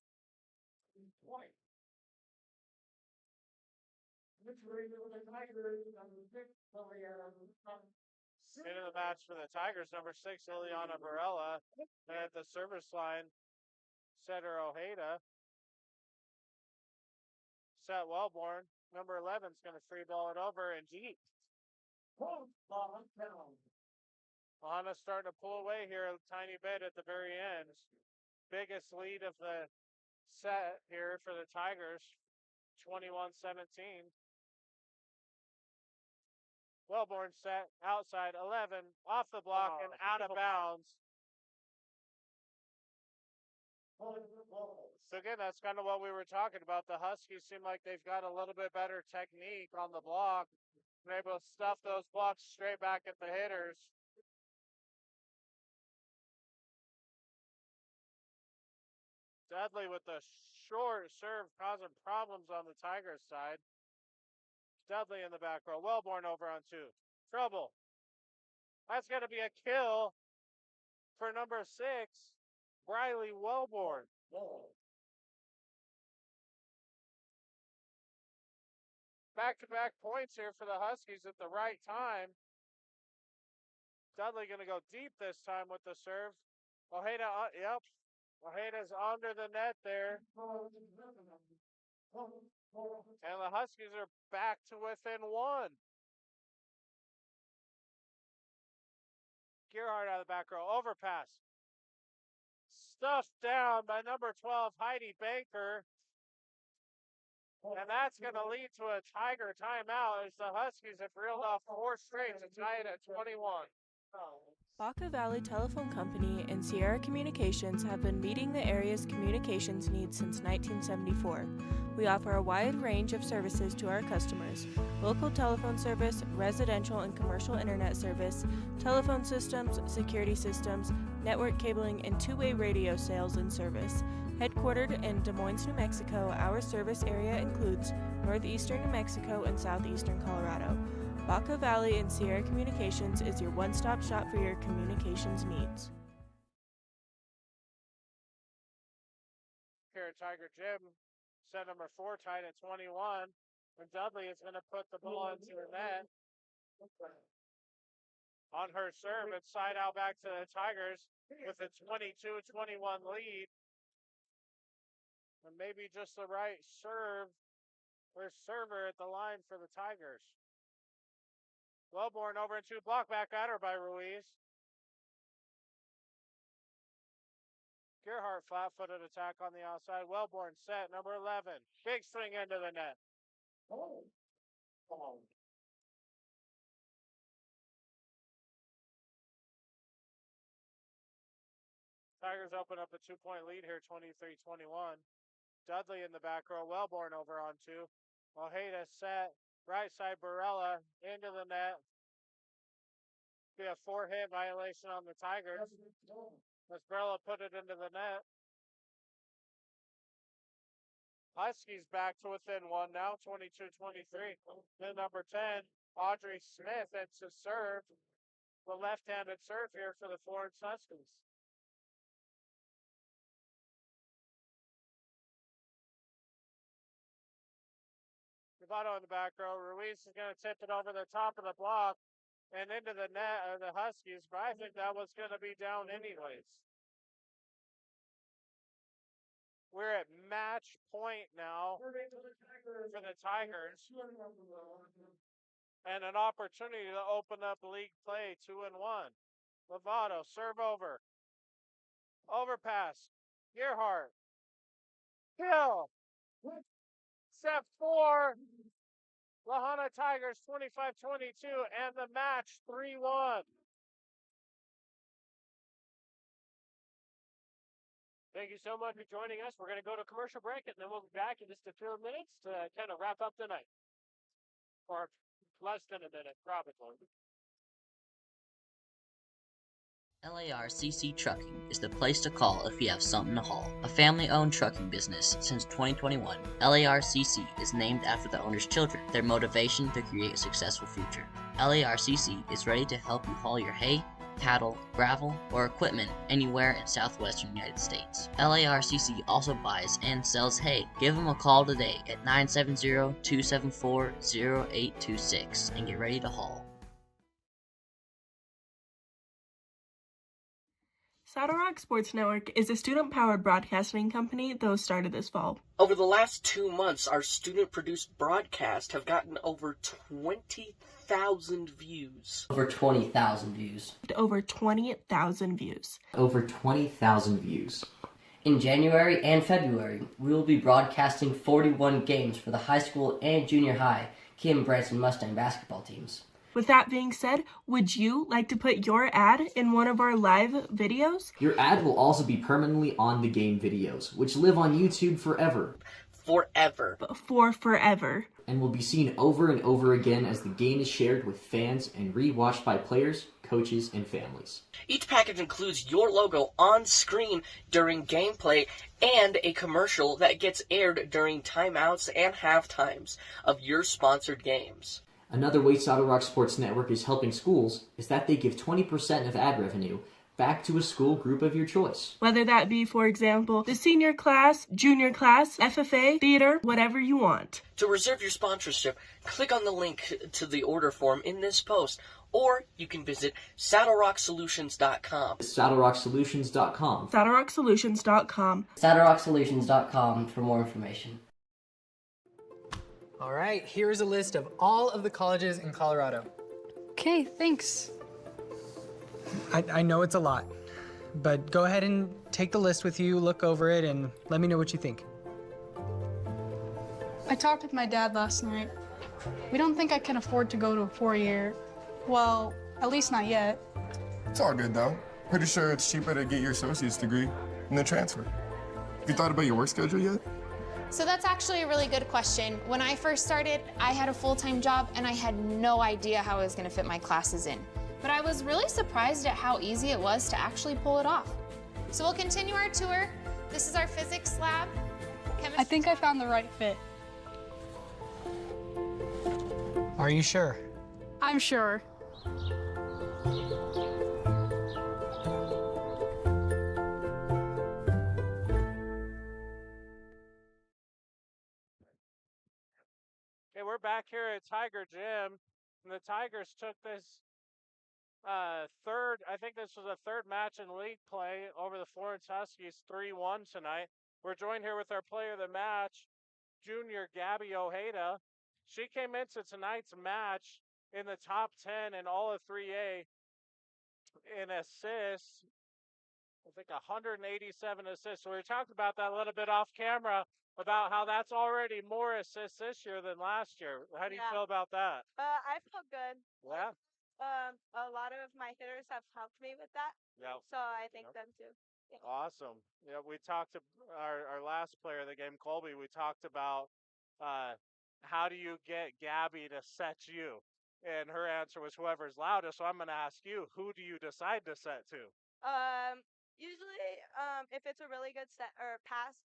A: Into the match for the Tigers, number 6, Ileana Varela. And at the service line, setter Ojeda. Set Wellborn. Number 11 is going to free ball it over and deep. Lahana's starting to pull away here a tiny bit at the very end. Biggest lead of the set here for the Tigers, 21-17. Wellborn set, outside, 11, off the block and out of bounds. So again, that's kind of what we were talking about. The Huskies seem like they've got a little bit better technique on the block. They're able to stuff those blocks straight back at the hitters. Dudley with the short serve causing problems on the Tigers side. Dudley in the back row. Wellborn over on 2. Trouble. That's going to be a kill for number 6, Briley Wellborn. Back-to-back points here for the Huskies at the right time. Dudley going to go deep this time with the serve. Ojeda, yep. Ojeda's under the net there. And the Huskies are back to within 1. Gerhardt out of the back row. Overpass. Stuffed down by number 12, Heidi Banker. And that's going to lead to a Tiger timeout as the Huskies have reeled off 4 straight to tie it at 21.
M: Baca Valley Telephone Company and Sierra Communications have been meeting the area's communications needs since 1974. We offer a wide range of services to our customers: local telephone service, residential and commercial internet service, telephone systems, security systems, network cabling, and two-way radio sales and service. Headquartered in Des Moines, New Mexico, our service area includes northeastern New Mexico and southeastern Colorado. Baca Valley and Sierra Communications is your one-stop shop for your communications needs.
A: Here at Tiger Gym, set number 4 tied at 21. And Dudley is going to put the ball into the net. On her serve, it's side out back to the Tigers with a 22-21 lead. And maybe just the right serve or server at the line for the Tigers. Wellborn over into block back at her by Ruiz. Gerhardt flat-footed attack on the outside. Wellborn set, number 11. Big swing into the net. Tigers open up a 2-point lead here, 23-21. Dudley in the back row. Wellborn over on 2. Ojeda set. Right side, Barella into the net. Be a 4-hit violation on the Tigers. As Barella put it into the net. Huskies back to within 1 now, 22-23. Then number 10, Audrey Smith, it's a serve. The left-handed serve here for the Florence Huskies. Novato in the back row. Ruiz is going to tip it over the top of the block and into the net of the Huskies, but I think that was going to be down anyways. We're at match point now for the Tigers. And an opportunity to open up league play 2-1. Lovato, serve over. Overpass. Gerhardt. Kill. Set 4. La Junta Tigers 25-22 and the match 3-1.
B: Thank you so much for joining us. We're going to go to commercial break, and then we'll be back in just a few minutes to kind of wrap up the night. Or less than a minute, probably.
G: LARCC Trucking is the place to call if you have something to haul. A family-owned trucking business since 2021, LARCC is named after the owner's children, their motivation to create a successful future. LARCC is ready to help you haul your hay, cattle, gravel, or equipment anywhere in southwestern United States. LARCC also buys and sells hay. Give them a call today at 970-274-0826 and get ready to haul.
M: Saddle Rock Sports Network is a student-powered broadcasting company that was started this fall.
K: Over the last 2 months, our student-produced broadcasts have gotten over 20,000 views.
G: Over 20,000 views.
M: Over 20,000 views.
G: Over 20,000 views. In January and February, we will be broadcasting 41 games for the high school and junior high Kim Branson Mustang basketball teams.
M: With that being said, would you like to put your ad in one of our live videos?
N: Your ad will also be permanently on the game videos, which live on YouTube forever.
K: Forever.
M: For forever.
N: And will be seen over and over again as the game is shared with fans and re-watched by players, coaches, and families.
K: Each package includes your logo on screen during gameplay and a commercial that gets aired during timeouts and half times of your sponsored games.
N: Another way Saddle Rock Sports Network is helping schools is that they give 20% of ad revenue back to a school group of your choice.
M: Whether that be, for example, the senior class, junior class, FFA, theater, whatever you want.
K: To reserve your sponsorship, click on the link to the order form in this post, or you can visit SaddleRockSolutions.com.
N: SaddleRockSolutions.com.
M: SaddleRockSolutions.com.
G: SaddleRockSolutions.com for more information.
E: All right, here's a list of all of the colleges in Colorado.
F: Okay, thanks.
E: I know it's a lot, but go ahead and take the list with you, look over it, and let me know what you think.
F: I talked with my dad last night. We don't think I can afford to go to a 4-year. Well, at least not yet.
H: It's all good though. Pretty sure it's cheaper to get your associate's degree and then transfer. Have you thought about your work schedule yet?
I: So that's actually a really good question. When I first started, I had a full-time job and I had no idea how I was going to fit my classes in. But I was really surprised at how easy it was to actually pull it off. So we'll continue our tour. This is our physics lab.
F: I think I found the right fit.
E: Are you sure?
F: I'm sure.
A: Okay, we're back here at Tiger Gym, and the Tigers took this I think this was a third match in league play over the Florence Huskies, 3-1 tonight. We're joined here with our player of the match, junior Gabby Ojeda. She came into tonight's match in the top 10 in all of 3A in assists. I think 187 assists. So we talked about that a little bit off camera about how that's already more assists this year than last year. How do you feel about that?
O: I feel good.
A: Yeah.
O: A lot of my hitters have helped me with that.
A: Yeah.
O: So I thank them too. Yeah.
A: Awesome. Yeah, we talked to our last player of the game, Colby. We talked about how do you get Gabby to set you? And her answer was whoever's loudest. So I'm going to ask you, who do you decide to set to?
O: Usually, if it's a really good set or pass,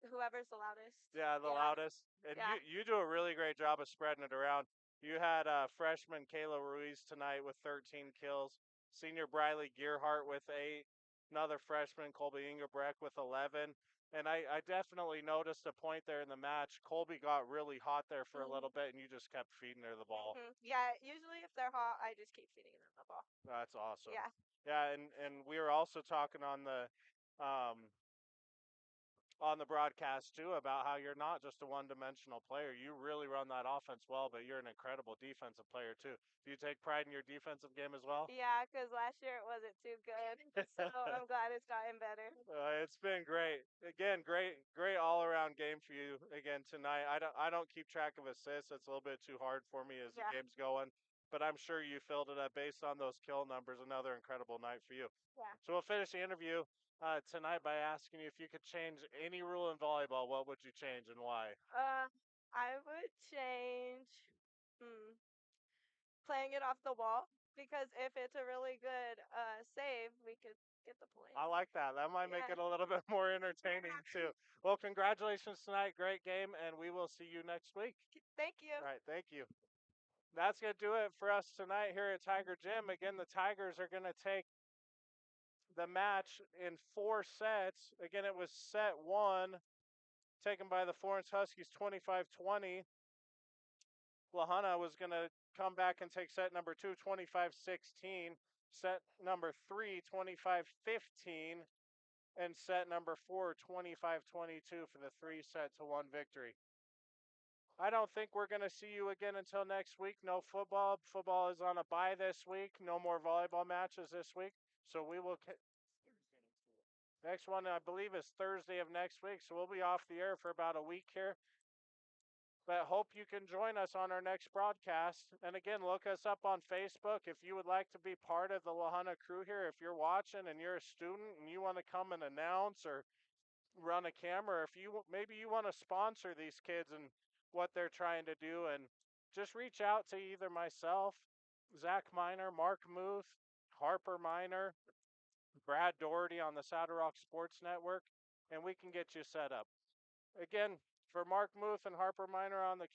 O: whoever's the loudest.
A: Yeah, the loudest. And you do a really great job of spreading it around. You had freshman Kayla Ruiz tonight with 13 kills, senior Briley Gearhart with 8, another freshman Colby Ingebrecht with 11. And I definitely noticed a point there in the match. Colby got really hot there for a little bit, and you just kept feeding her the ball.
O: Yeah, usually if they're hot, I just keep feeding them the ball.
A: That's awesome.
O: Yeah.
A: Yeah, and we were also talking on the broadcast too about how you're not just a one-dimensional player. You really run that offense well, but you're an incredible defensive player too. Do you take pride in your defensive game as well?
O: Yeah, because last year it wasn't too good, so I'm glad it's gotten better.
A: It's been great. Again, great all-around game for you again tonight. I don't keep track of assists. It's a little bit too hard for me as the game's going, but I'm sure you filled it up based on those kill numbers. Another incredible night for you.
O: Yeah.
A: So we'll finish the interview tonight by asking you if you could change any rule in volleyball, what would you change and why?
O: I would change playing it off the wall, because if it's a really good save, we could get the point.
A: I like that. That might make it a little bit more entertaining too. Well, congratulations tonight. Great game, and we will see you next week.
O: Thank you.
A: All right, thank you. That's going to do it for us tonight here at Tiger Gym. Again, the Tigers are going to take the match in 4 sets. Again, it was set 1, taken by the Florence Huskies 25-20. La Junta was going to come back and take set number 2, 25-16. Set number 3, 25-15. And set number 4, 25-22 for the 3-1 victory. I don't think we're going to see you again until next week. No football. Football is on a bye this week. No more volleyball matches this week. So we will... Next one, I believe, is Thursday of next week. So we'll be off the air for about a week here. But hope you can join us on our next broadcast. And again, look us up on Facebook if you would like to be part of the La Junta crew here. If you're watching and you're a student and you want to come and announce or run a camera, if you maybe you want to sponsor these kids and what they're trying to do, and just reach out to either myself, Zach Miner, Mark Muth, Harper Miner, Brad Doherty on the Saddle Rock Sports Network, and we can get you set up. Again, for Mark Muth and Harper Miner on the